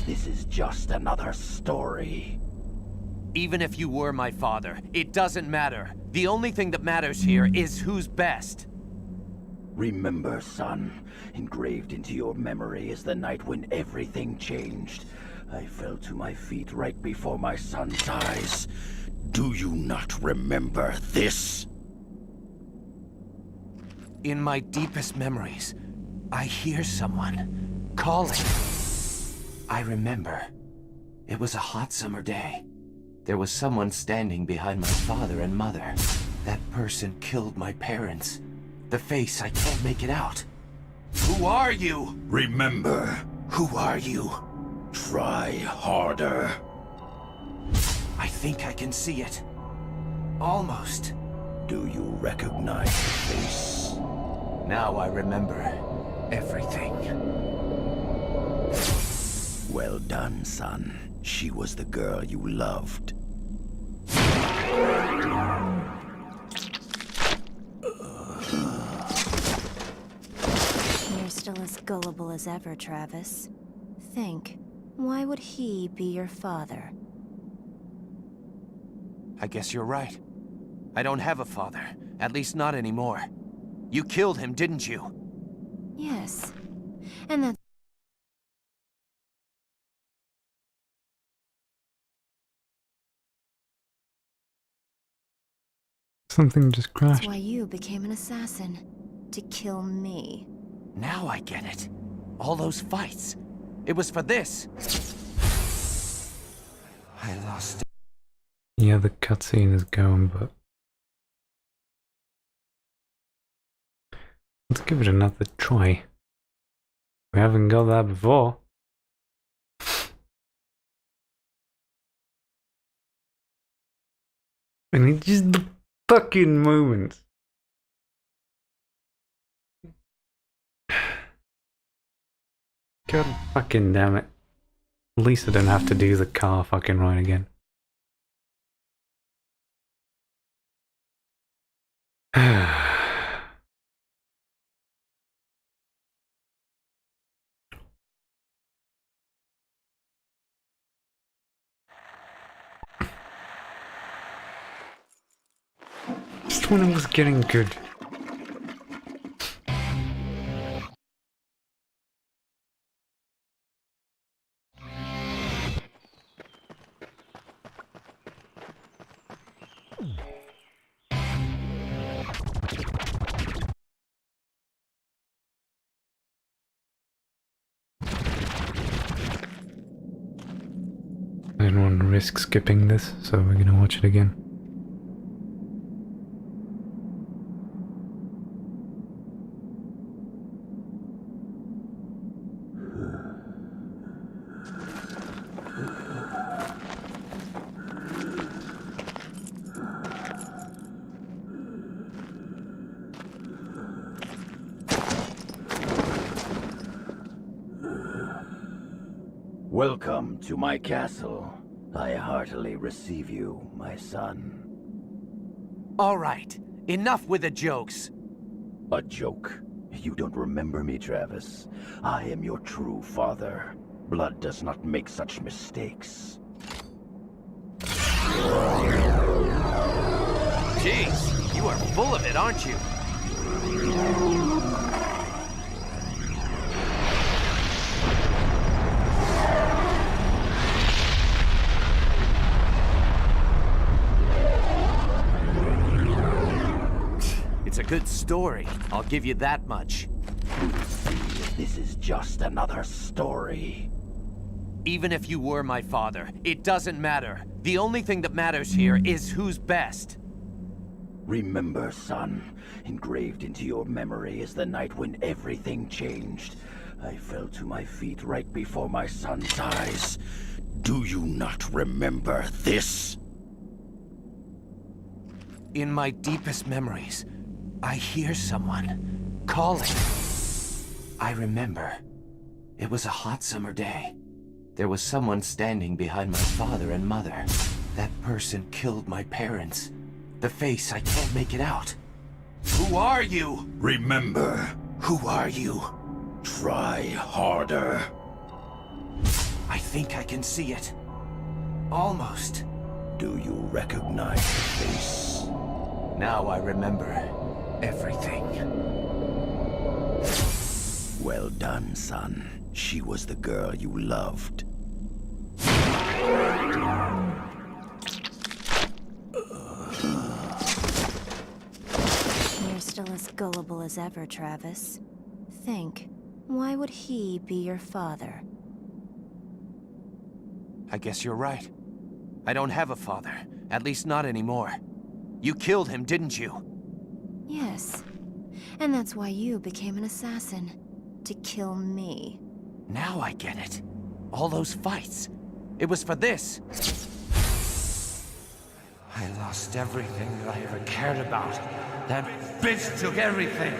[SPEAKER 10] This is just another story.
[SPEAKER 7] Even if you were my father, it doesn't matter. The only thing that matters here is who's best.
[SPEAKER 10] Remember, son, engraved into your memory is the night when everything changed. I fell to my feet right before my son's eyes. Do you not remember this?
[SPEAKER 7] In my deepest memories, I hear someone calling. I remember. It was a hot summer day. There was someone standing behind my father and mother. That person killed my parents. The face, I can't make it out. Who are you?
[SPEAKER 10] Remember.
[SPEAKER 7] Who are you?
[SPEAKER 10] Try harder.
[SPEAKER 7] I think I can see it. Almost.
[SPEAKER 10] Do you recognize the face?
[SPEAKER 7] Now I remember everything.
[SPEAKER 10] Well done, son. She was the girl you loved.
[SPEAKER 11] You're still as gullible as ever, Travis. Think, why would he be your father?
[SPEAKER 7] I guess you're right. I don't have a father. At least not anymore. You killed him, didn't you?
[SPEAKER 11] Yes. And that's
[SPEAKER 2] Something just crashed.
[SPEAKER 11] why you became an assassin. To kill me.
[SPEAKER 7] Now I get it. All those fights. It was for this. I lost it.
[SPEAKER 2] Yeah, the cutscene is going, but let's give it another try. We haven't got that before. And it's just the fucking moment. God fucking damn it. At least I don't have to do the car fucking ride again. Just when it was getting good. I don't want to risk skipping this, so we're gonna watch it again.
[SPEAKER 10] Welcome to my castle. I heartily receive you, my son.
[SPEAKER 7] All right, enough with the jokes.
[SPEAKER 10] A joke? You don't remember me, Travis. I am your true father. Blood does not make such mistakes.
[SPEAKER 7] Jeez, you are full of it, aren't you? It's a good story, I'll give you that much.
[SPEAKER 10] We'll see if this is just another story.
[SPEAKER 7] Even if you were my father, it doesn't matter. The only thing that matters here is who's best.
[SPEAKER 10] Remember, son, engraved into your memory is the night when everything changed. I fell to my feet right before my son's eyes. Do you not remember this?
[SPEAKER 7] In my deepest memories, I hear someone calling. I remember. It was a hot summer day. There was someone standing behind my father and mother. That person killed my parents. The face, I can't make it out. Who are you?
[SPEAKER 10] Remember.
[SPEAKER 7] Who are you?
[SPEAKER 10] Try harder.
[SPEAKER 7] I think I can see it. Almost.
[SPEAKER 10] Do you recognize the face?
[SPEAKER 7] Now I remember everything.
[SPEAKER 10] Well done, son. She was the girl you loved.
[SPEAKER 11] You're still as gullible as ever, Travis. Think, why would he be your father?
[SPEAKER 7] I guess you're right. I don't have a father. At least not anymore. You killed him, didn't you?
[SPEAKER 11] Yes. And that's why you became an assassin. To kill me.
[SPEAKER 7] Now I get it. All those fights. It was for this. I lost everything that I ever cared about. That bitch took everything.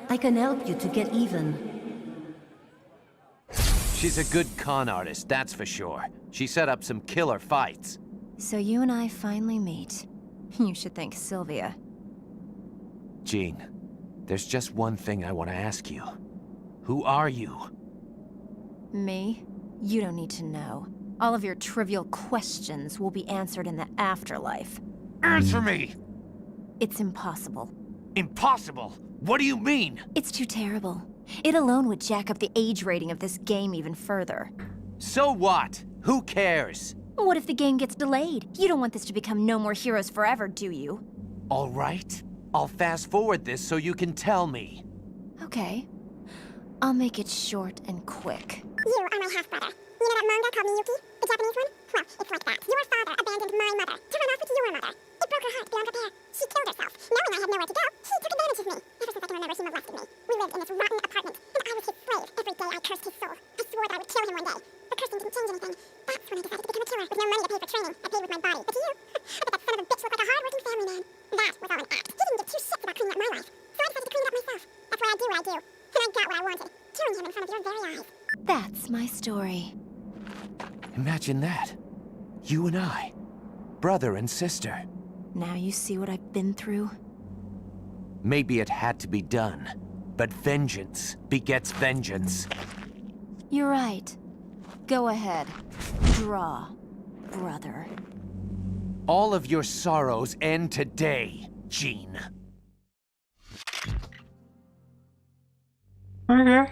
[SPEAKER 12] I can help you to get even.
[SPEAKER 7] She's a good con artist, that's for sure. She set up some killer fights.
[SPEAKER 11] So you and I finally meet. You should thank Sylvia.
[SPEAKER 7] Jean, there's just one thing I want to ask you. Who are you?
[SPEAKER 11] Me? You don't need to know. All of your trivial questions will be answered in the afterlife.
[SPEAKER 7] Answer me!
[SPEAKER 11] It's impossible.
[SPEAKER 7] Impossible? What do you mean?
[SPEAKER 11] It's too terrible. It alone would jack up the age rating of this game even further.
[SPEAKER 7] So what? Who cares?
[SPEAKER 11] What if the game gets delayed? You don't want this to become No More Heroes Forever, do you?
[SPEAKER 7] All right. I'll fast forward this so you can tell me.
[SPEAKER 11] Okay. I'll make it short and quick.
[SPEAKER 9] You are my half-brother. You know that manga called Miyuki? The Japanese one? Well, it's like that. Your father abandoned my mother to run off with your mother. It broke her heart beyond repair. She killed herself. Knowing I had nowhere to go, he took advantage of me. Ever since I can remember, he molested me. We lived in this rotten apartment, and I was his slave. Every day I cursed his soul. I swore that I would kill him one day. The cursing didn't change anything. That's when I decided to become a killer. With no money to pay for training, I paid with my body. But to you, I bet that son of a bitch looked like a hard-working family man. That was all an act. He didn't give two shits about cleaning up my life. So I decided to clean it up myself. That's why I do what I do. And I got what I wanted. Killing him in front of your very eyes.
[SPEAKER 11] That's my story.
[SPEAKER 7] Imagine that. You and I. Brother and sister.
[SPEAKER 11] Now you see what I've been through?
[SPEAKER 7] Maybe it had to be done. But vengeance begets vengeance.
[SPEAKER 11] You're right. Go ahead. Draw, brother.
[SPEAKER 7] All of your sorrows end today, Jean.
[SPEAKER 2] Okay.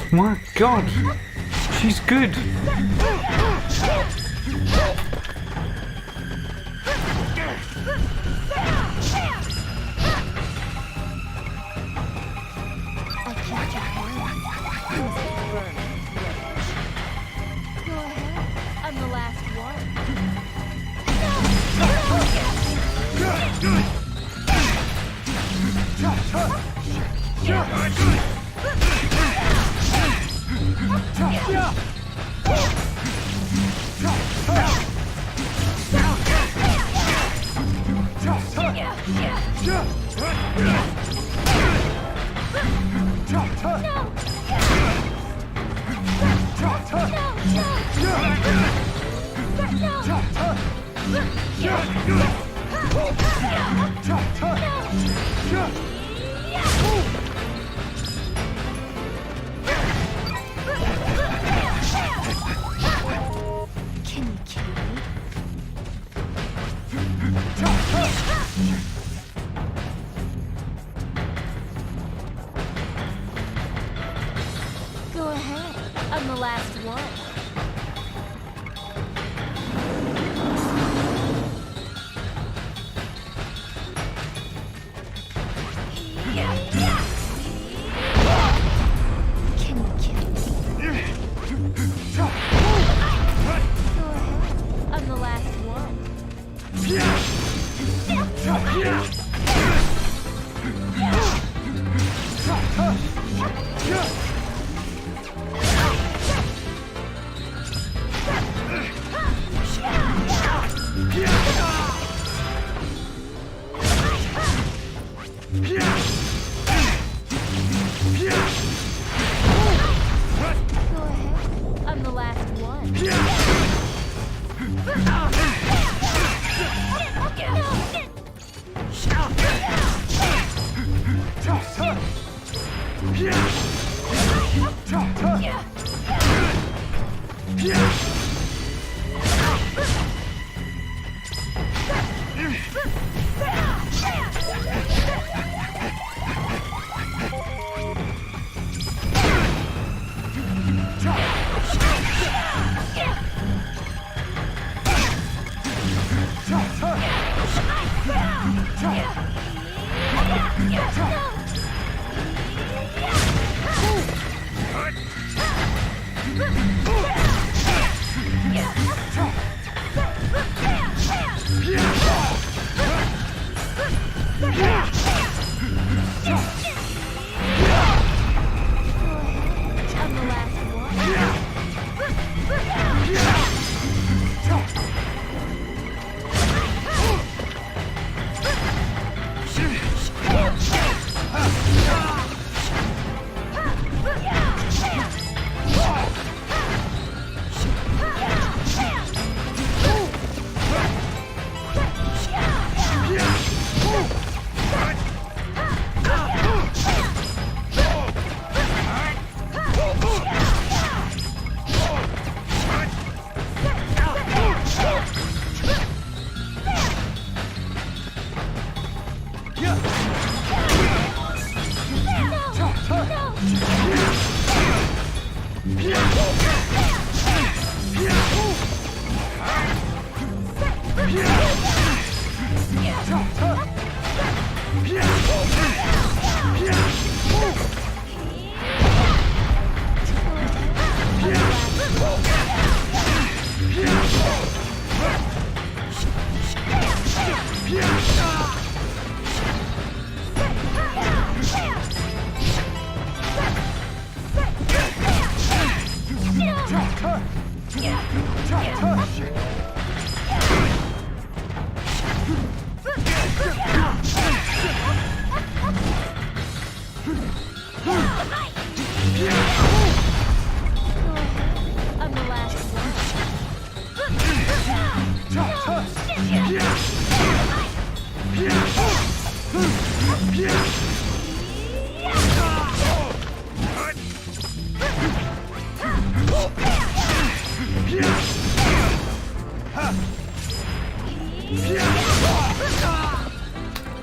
[SPEAKER 2] My God, she's good.
[SPEAKER 11] I'm the last one. Can you kill me? Go ahead. I'm the last one. Can you kill me? Go ahead. I'm the last one. Go ahead. I'm the last one. I'm the last one.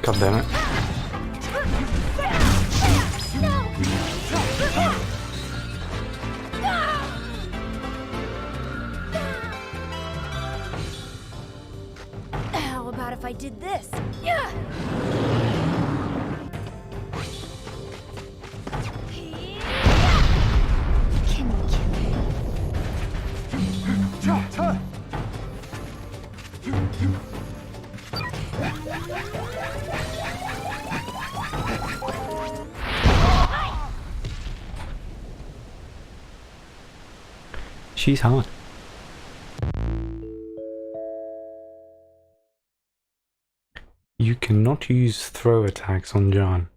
[SPEAKER 2] God damn it.
[SPEAKER 11] How about if I did this? Yeah. Can you kill me?
[SPEAKER 2] She's hot. You cannot use throw attacks on John.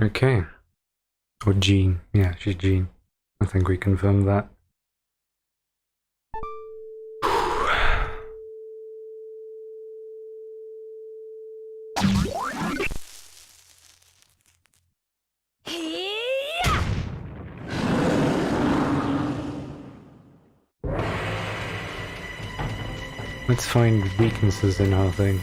[SPEAKER 2] Okay. Or Jean. Yeah, she's Jean. I think we confirmed that. Let's find weaknesses in our thing.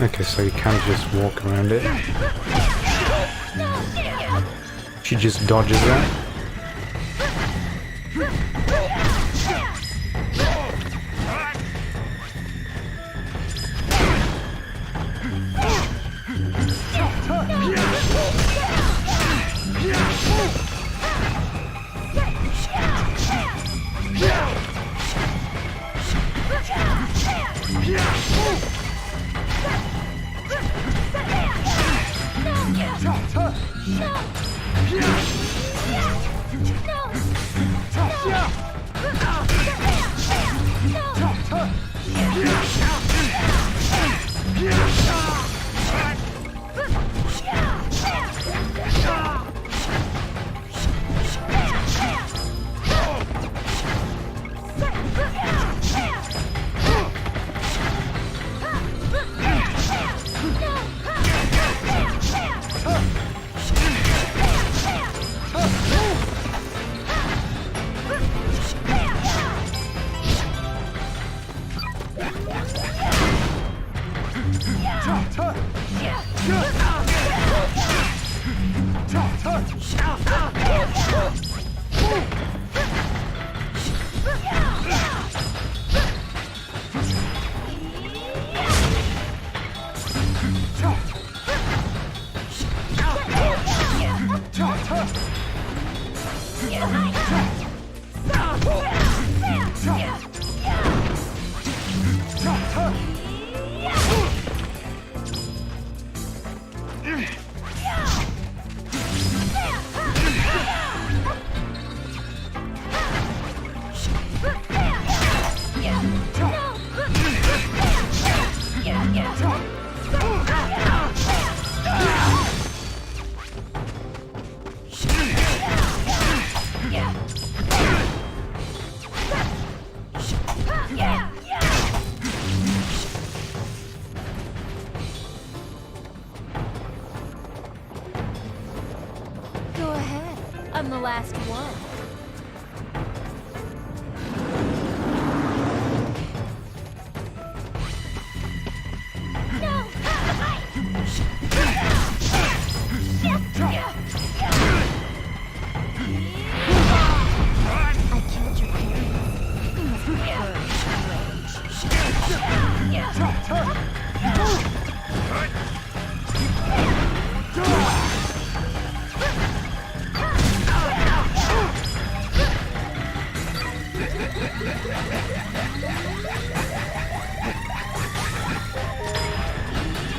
[SPEAKER 2] Okay, so you can't just walk around it. She just dodges that.
[SPEAKER 11] Go ahead. I'm the last one. I killed your parents. You must be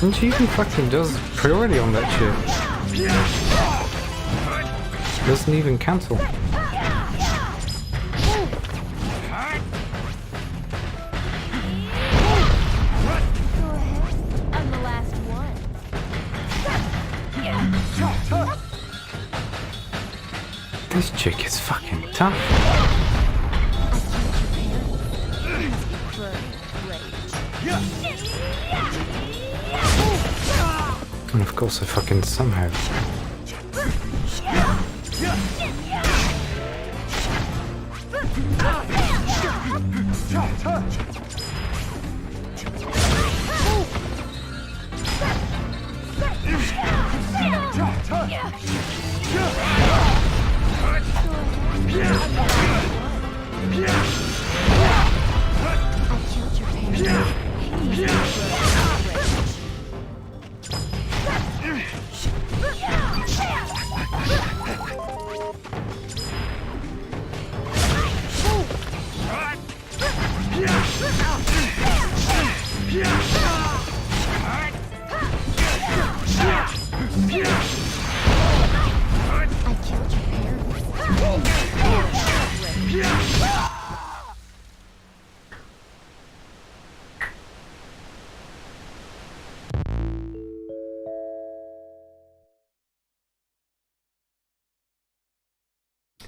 [SPEAKER 2] And she even fucking does priority on that shit. Doesn't even cancel.
[SPEAKER 11] Go ahead. I'm the last one.
[SPEAKER 2] This chick is fucking tough. And of course I fucking somehow.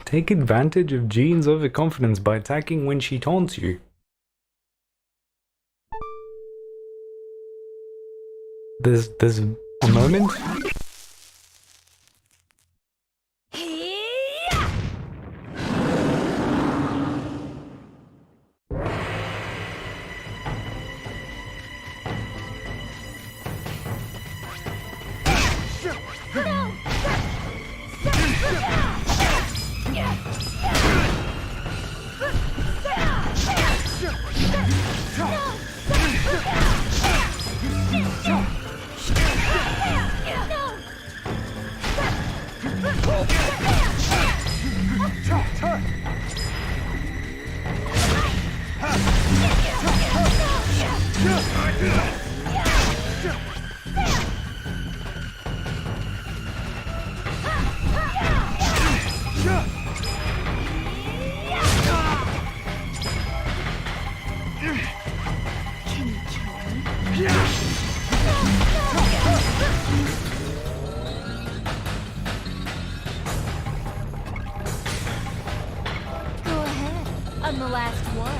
[SPEAKER 2] Take advantage of Jean's overconfidence by attacking when she taunts you. There's a moment.
[SPEAKER 11] I'm the last one.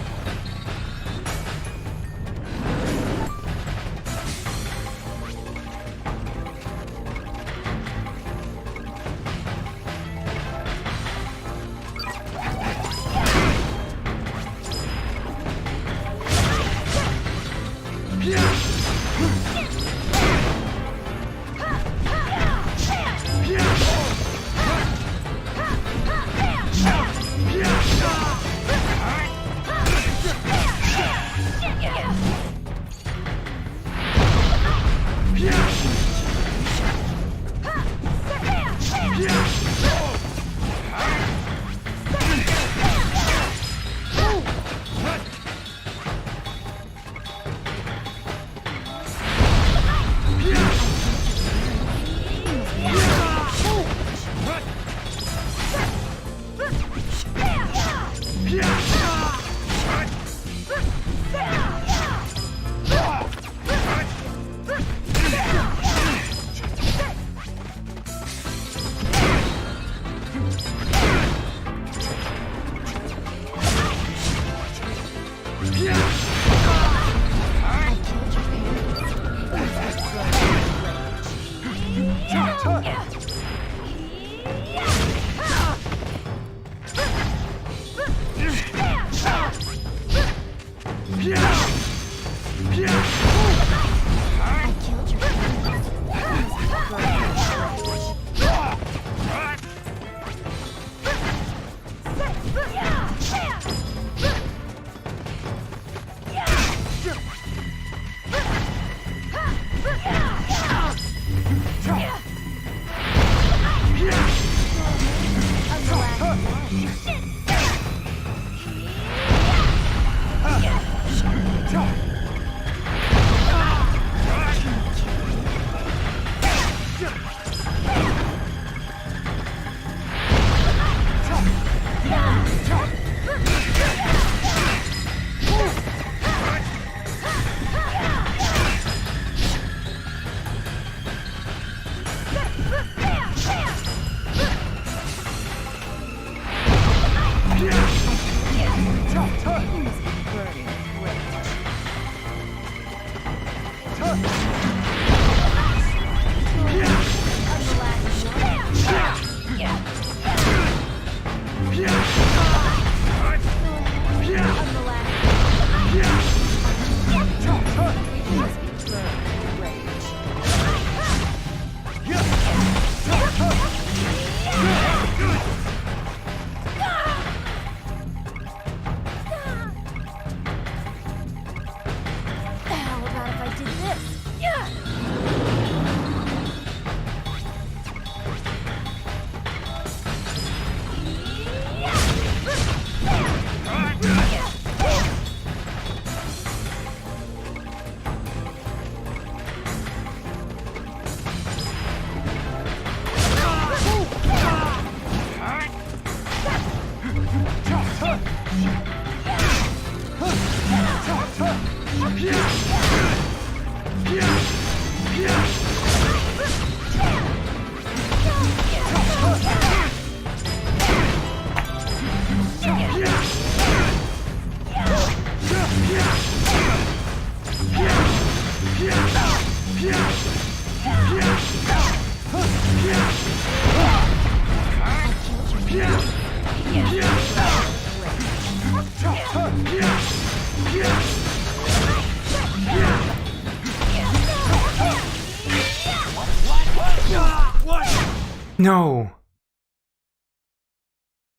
[SPEAKER 2] No.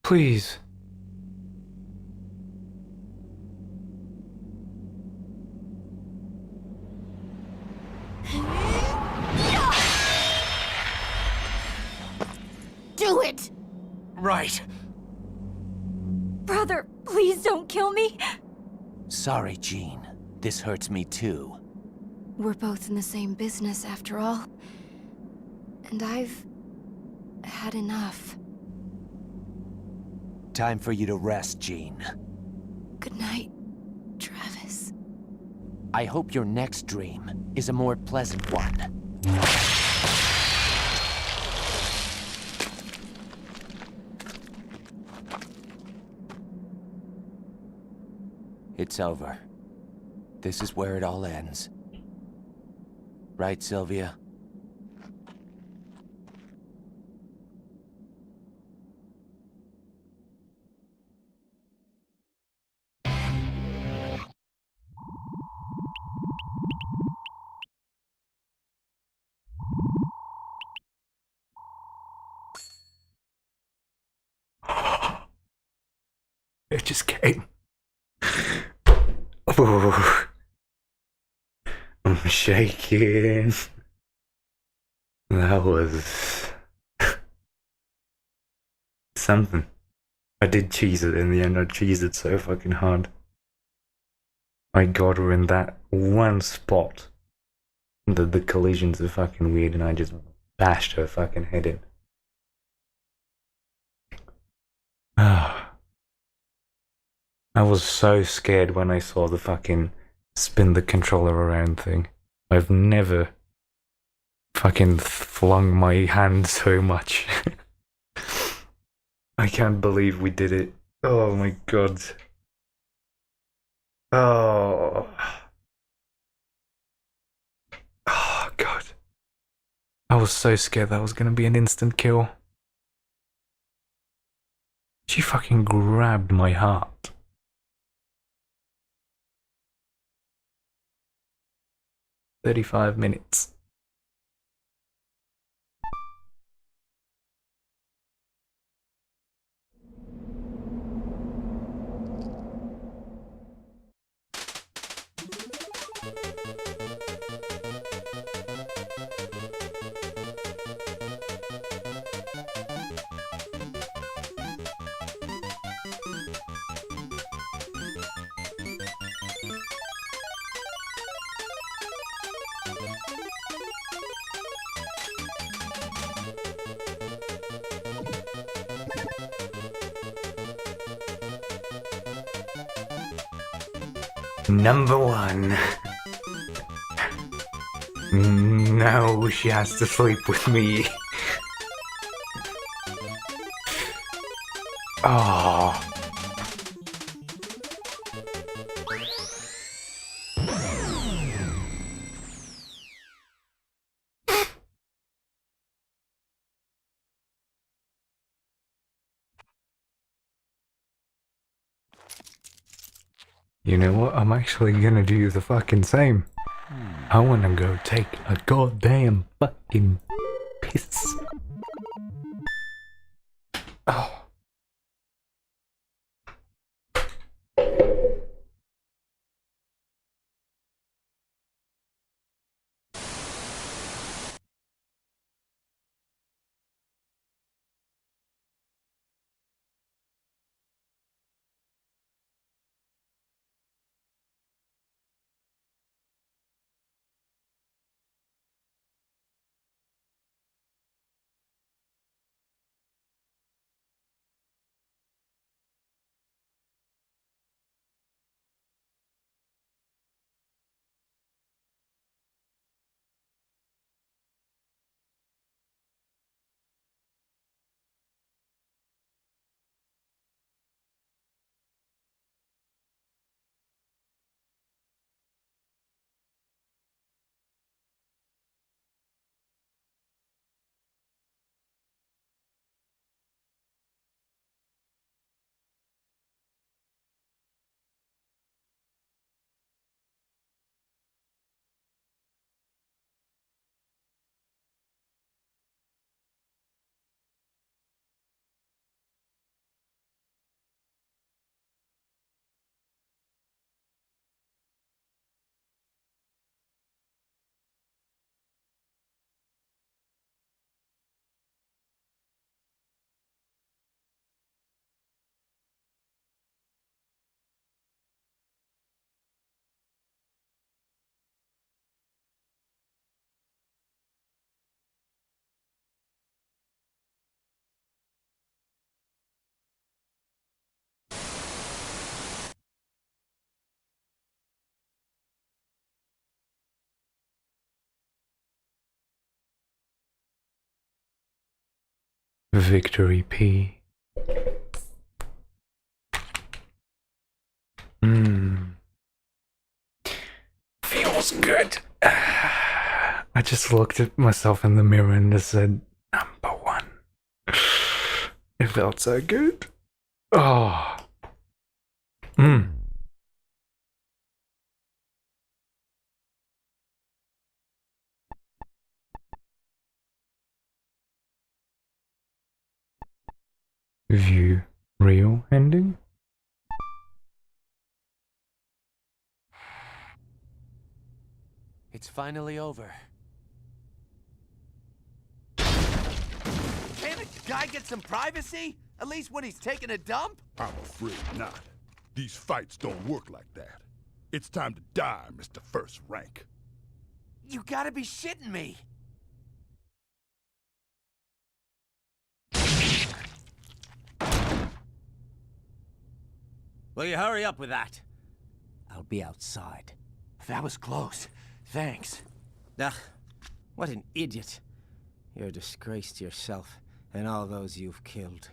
[SPEAKER 2] Please.
[SPEAKER 11] Do it!
[SPEAKER 7] Right.
[SPEAKER 11] Brother, please don't kill me.
[SPEAKER 7] Sorry, Jean. This hurts me too.
[SPEAKER 11] We're both in the same business after all. And I've had enough.
[SPEAKER 7] Time for you to rest, Jean.
[SPEAKER 11] Good night, Travis.
[SPEAKER 7] I hope your next dream is a more pleasant one. It's over. This is where it all ends. Right, Sylvia?
[SPEAKER 2] It just came. Oh, I'm shaking. That was something. I did cheese it in the end. I cheesed it so fucking hard. I got her in that one spot. The collisions are fucking weird, and I just bashed her fucking head in. Ah. I was so scared when I saw the fucking spin the controller around thing. I've never fucking flung my hand so much. I can't believe we did it. Oh my god. Oh. Oh god. I was so scared that was gonna be an instant kill. She fucking grabbed my heart. $35. Number one. No, she has to sleep with me. Oh. You know what? I'm actually gonna do the fucking same. I wanna go take a goddamn fucking piss. Oh. Victory P. Feels good. I just looked at myself in the mirror and just said, number 1. It felt so good. Oh. View real ending?
[SPEAKER 7] It's finally over. Can't a guy get some privacy? At least when he's taking a dump?
[SPEAKER 13] I'm afraid not. These fights don't work like that. It's time to die, Mr. First Rank.
[SPEAKER 7] You gotta be shitting me.
[SPEAKER 5] Will you hurry up with that? I'll be outside.
[SPEAKER 7] That was close. Thanks.
[SPEAKER 5] Ugh, what an idiot. You're a disgrace to yourself and all those you've killed.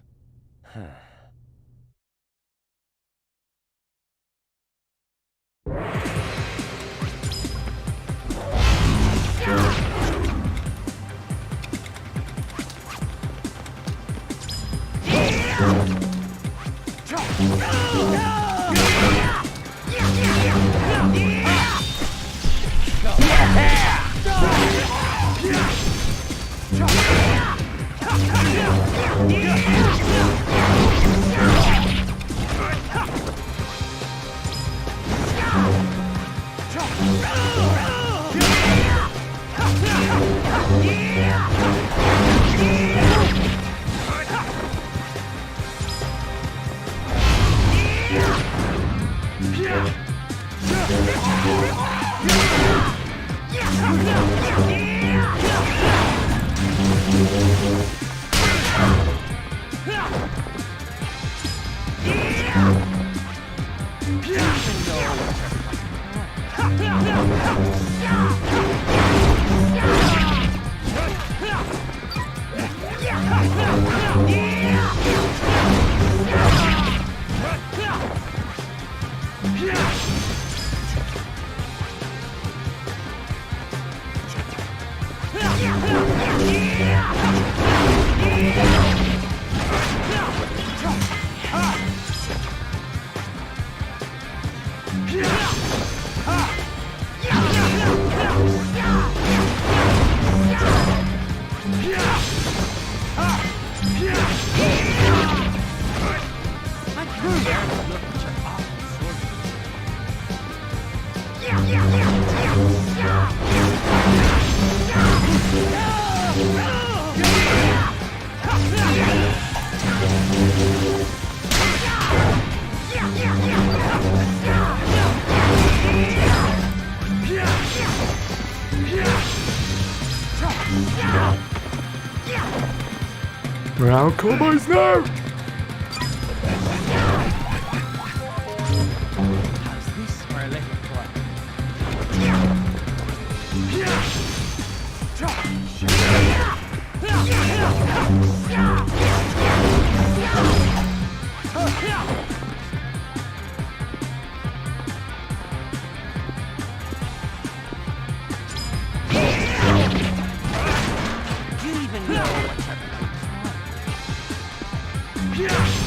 [SPEAKER 2] Round combos now!
[SPEAKER 5] How's this for a little Do you even know what you're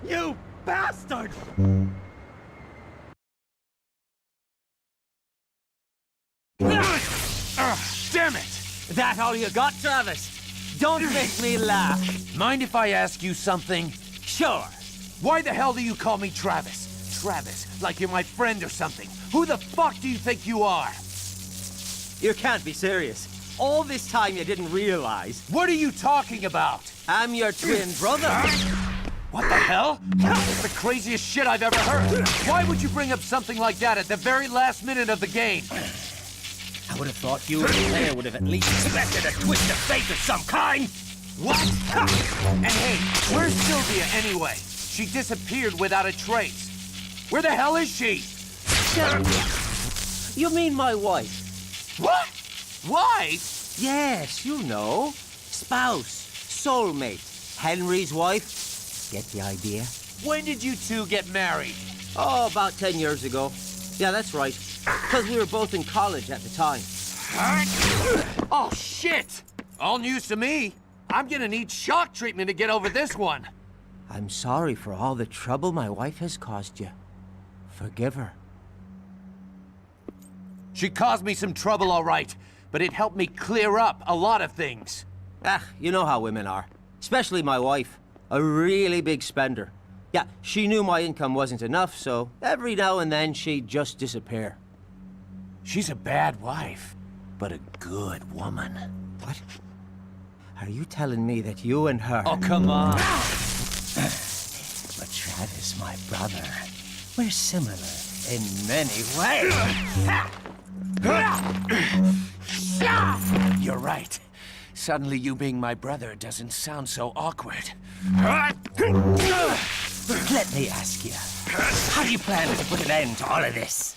[SPEAKER 5] You bastard!
[SPEAKER 7] Damn it!
[SPEAKER 5] That all you got, Travis? Don't make me laugh.
[SPEAKER 7] Mind if I ask you something?
[SPEAKER 5] Sure.
[SPEAKER 7] Why the hell do you call me Travis? Travis, like you're my friend or something. Who the fuck do you think you are?
[SPEAKER 5] You can't be serious. All this time you didn't realize.
[SPEAKER 7] What are you talking about?
[SPEAKER 5] I'm your twin brother.
[SPEAKER 7] What the hell? That's the craziest shit I've ever heard. Why would you bring up something like that at the very last minute of the game?
[SPEAKER 5] I would have thought you as a player would have at least expected a twist of fate of some kind.
[SPEAKER 7] What? And hey, where's Sylvia anyway? She disappeared without a trace. Where the hell is she?
[SPEAKER 5] You mean my wife?
[SPEAKER 7] What? Wife?
[SPEAKER 5] Yes, you know. Spouse, soulmate, Henry's wife. Get the idea?
[SPEAKER 7] When did you two get married?
[SPEAKER 5] Oh, about 10 years ago. Yeah, that's right. Because we were both in college at the time.
[SPEAKER 7] Oh, shit! All news to me. I'm gonna need shock treatment to get over this one.
[SPEAKER 5] I'm sorry for all the trouble my wife has caused you. Forgive her.
[SPEAKER 7] She caused me some trouble, all right, but it helped me clear up a lot of things.
[SPEAKER 5] Ah, you know how women are. Especially my wife. A really big spender. Yeah, she knew my income wasn't enough, so every now and then she'd just disappear.
[SPEAKER 7] She's a bad wife, but a good woman.
[SPEAKER 5] What? Are you telling me that you and her...
[SPEAKER 7] Oh, come on.
[SPEAKER 5] But Travis, my brother, we're similar in many ways.
[SPEAKER 7] You're right. Suddenly you being my brother doesn't sound so awkward.
[SPEAKER 5] Let me ask you, how do you plan to put an end to all of this?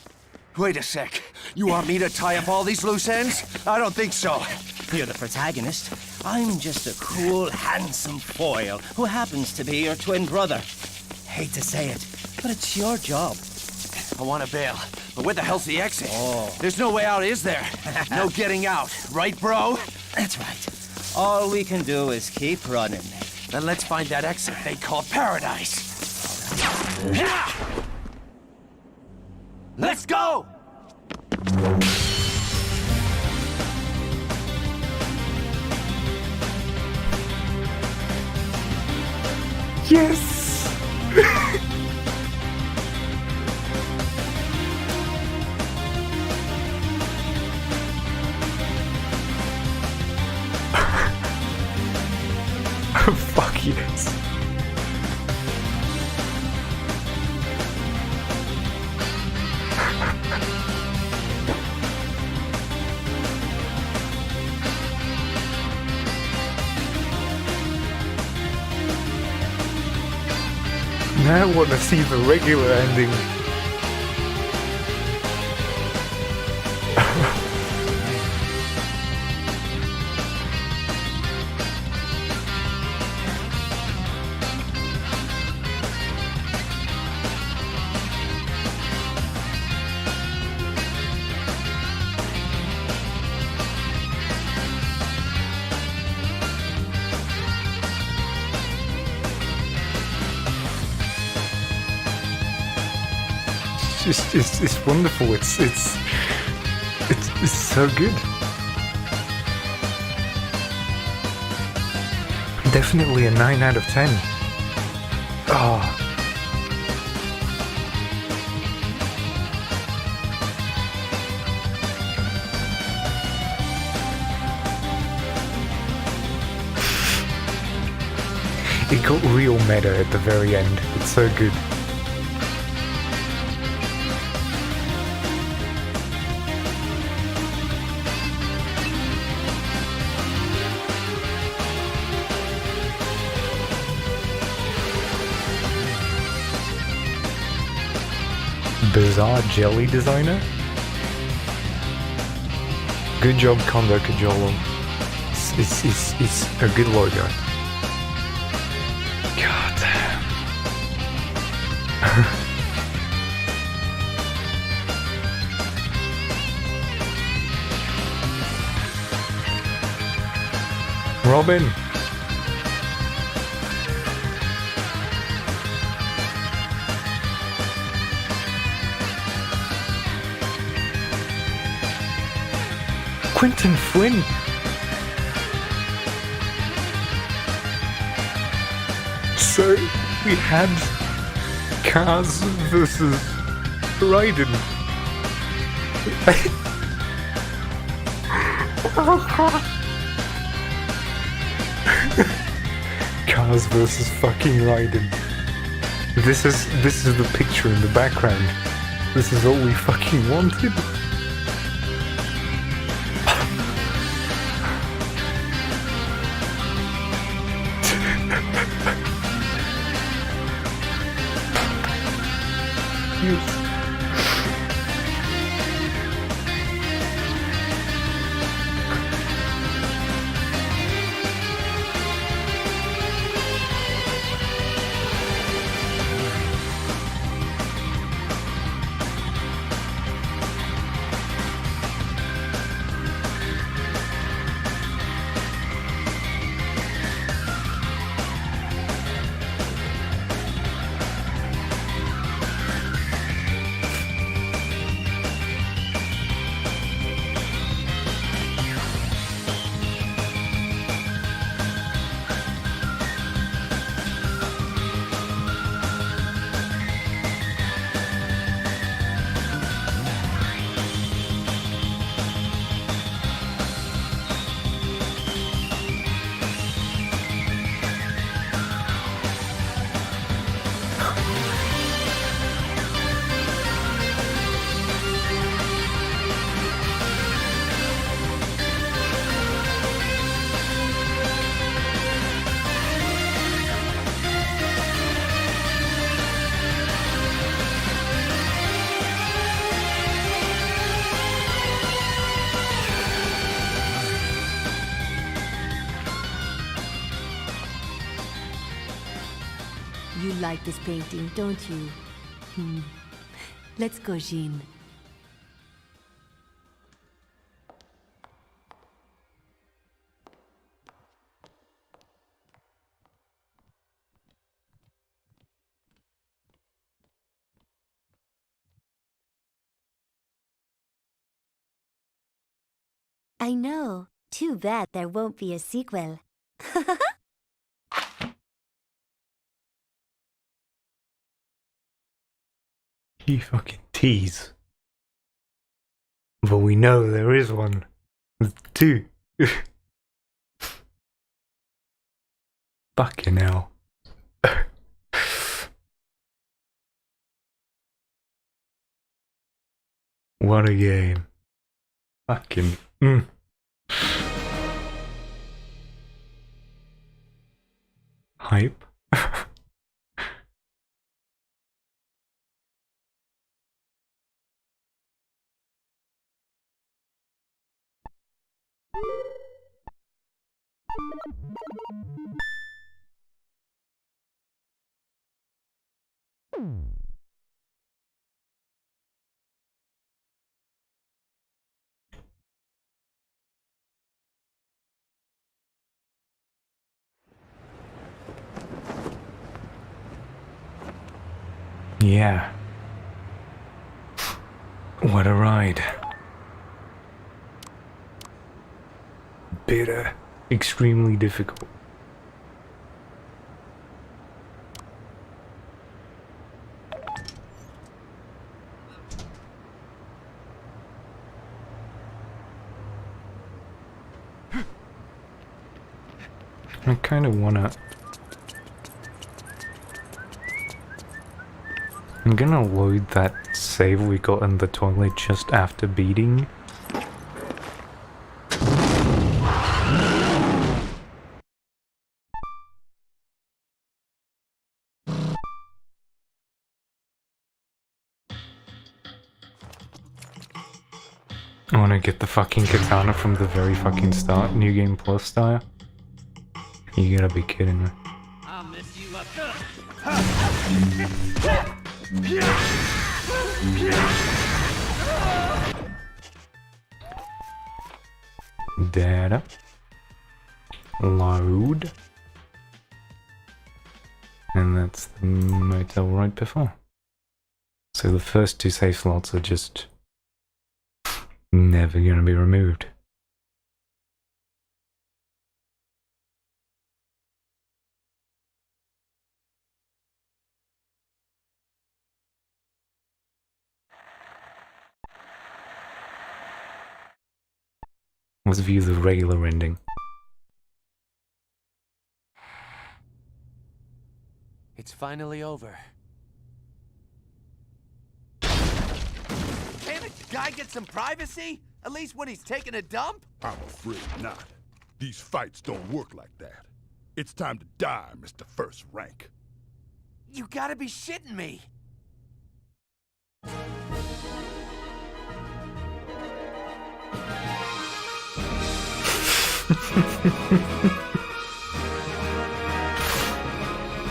[SPEAKER 7] Wait a sec. You want me to tie up all these loose ends? I don't think so.
[SPEAKER 5] You're the protagonist. I'm just a cool, handsome foil who happens to be your twin brother. Hate to say it, but it's your job.
[SPEAKER 7] I want to bail, but where the hell's the exit?
[SPEAKER 5] Oh.
[SPEAKER 7] There's no way out, is there? No getting out, right, bro?
[SPEAKER 5] That's right. All we can do is keep running.
[SPEAKER 7] Then let's find that exit they call paradise. Let's go!
[SPEAKER 2] Yes! Oh, fuck yes. Now I want to see the regular ending. it's wonderful. It's so good. Definitely a 9 out of 10. Oh. It got real meta at the very end. It's so good. Bizarre jelly designer? Good job, Kondo Kajolo. It's a good logo. God damn. Robin. Quentin Flynn. So we had Cars versus Raiden. Cars versus fucking Raiden. This is the picture in the background. This is all we fucking wanted.
[SPEAKER 12] You like this painting, don't you? Let's go, Jean. I know. Too bad there won't be a sequel.
[SPEAKER 2] You fucking tease. But we know there is one. There's two. Fucking hell. What a game. Fucking. Hype. Yeah. What a ride. Bitter. Extremely difficult. I kind of wanna... I'm gonna load that save we got in the toilet just after beating. I wanna get the fucking katana from the very fucking start, New Game Plus style. You gotta be kidding me.
[SPEAKER 6] I'll mess you up.
[SPEAKER 2] Data. Load. And that's the motel right before. So the first two save slots are just never gonna be removed. Let's view the regular ending.
[SPEAKER 7] It's finally over. Can't a guy get some privacy? At least when he's taking a dump?
[SPEAKER 13] I'm afraid not. These fights don't work like that. It's time to die, Mr. First Rank.
[SPEAKER 7] You gotta be shitting me.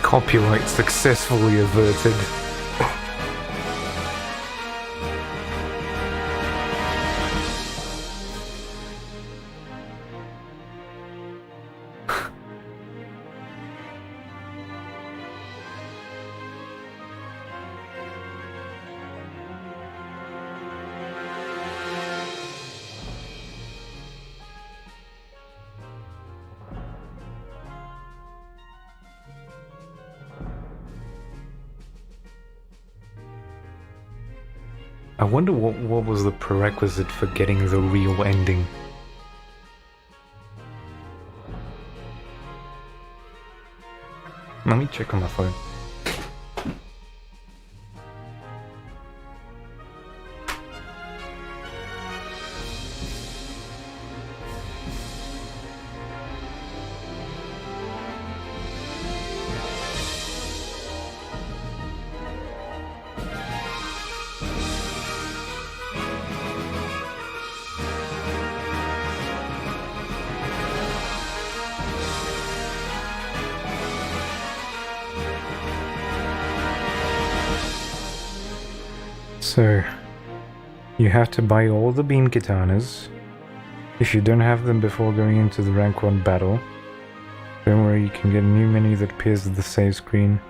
[SPEAKER 2] Copyright successfully averted. I wonder what was the prerequisite for getting the real ending. Let me check on my phone. So, you have to buy all the beam katanas. If you don't have them before going into the rank 1 battle, don't worry, you can get a new menu that appears at the save screen.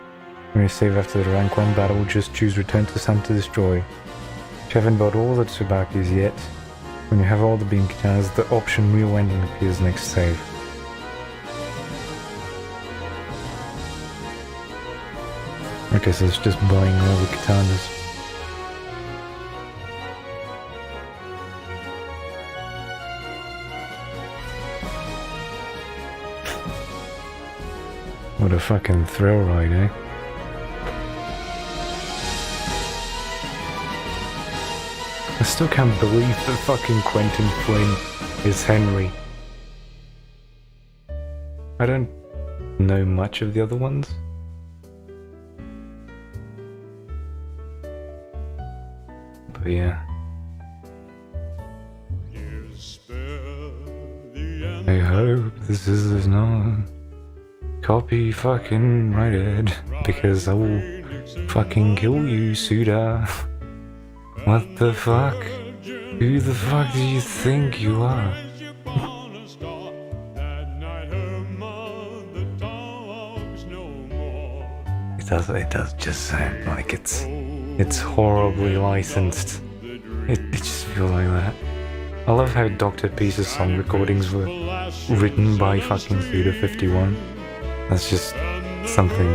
[SPEAKER 2] When you save after the rank 1 battle, just choose return to Sun to destroy. If you haven't bought all the Tsubakis yet, when you have all the beam katanas, the option real ending appears next save. Okay, so it's just buying all the katanas. What a fucking thrill ride, eh? I still can't believe that fucking Quentin Flynn is Henry. I don't know much of the other ones. But yeah. I hope this is not copy fucking righted, because I will fucking kill you, Suda. What the fuck? Who the fuck do you think you are? It does just sound like it's horribly licensed. It just feels like that. I love how Dr. Peace's song recordings were written by fucking Suda51. That's just something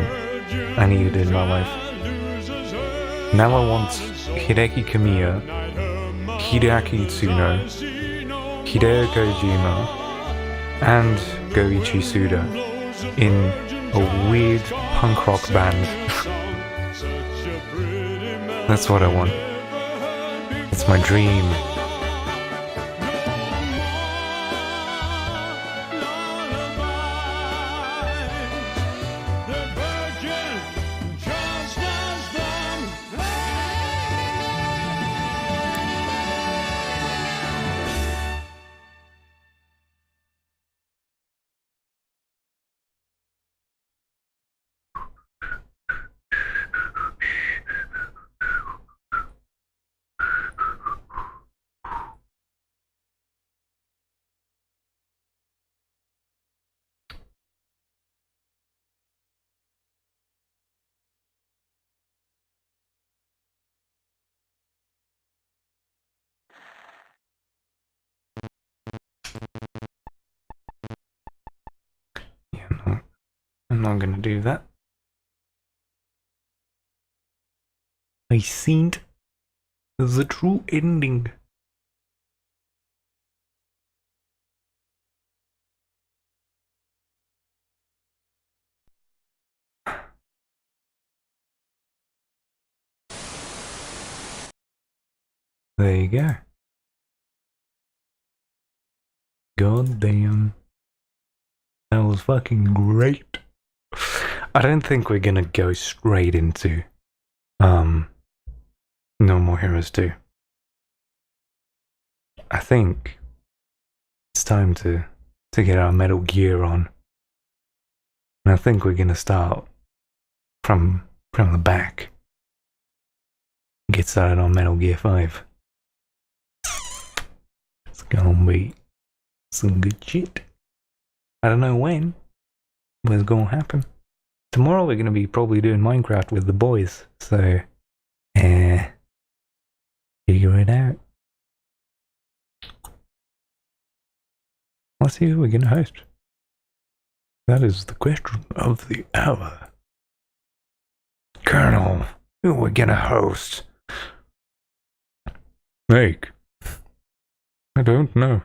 [SPEAKER 2] I needed in my life. Now I want Hideki Kamiya, Hideaki Tsuno, Hideo Kojima, and Goichi Suda in a weird punk rock band. That's what I want. It's my dream. Yeah, no, I'm not gonna do that. I seen the true ending. There you go. God damn. That was fucking great. I don't think we're gonna go straight into No More Heroes 2. I think it's time to get our Metal Gear on. And I think we're gonna start from the back. Get started on Metal Gear 5. It's gonna be some good shit. I don't know when, but it's gonna happen. Tomorrow we're gonna be probably doing Minecraft with the boys, so figure it out. Let's see who we're gonna host. That is the question of the hour. Colonel, who are we gonna host? Make. I don't know.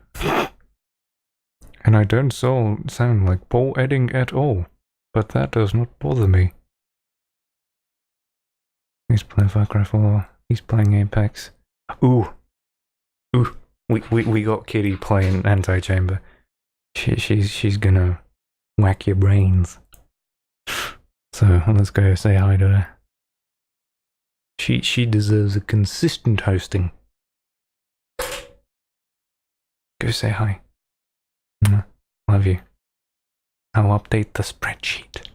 [SPEAKER 2] And I don't sound like Paul Edding at all, but that does not bother me. He's playing Far Cry 4, he's playing Apex. Ooh. We got Kitty playing Anti-Chamber. She's gonna whack your brains. So let's go say hi to her. She deserves a consistent hosting. Go say hi. Love you. I'll update the spreadsheet.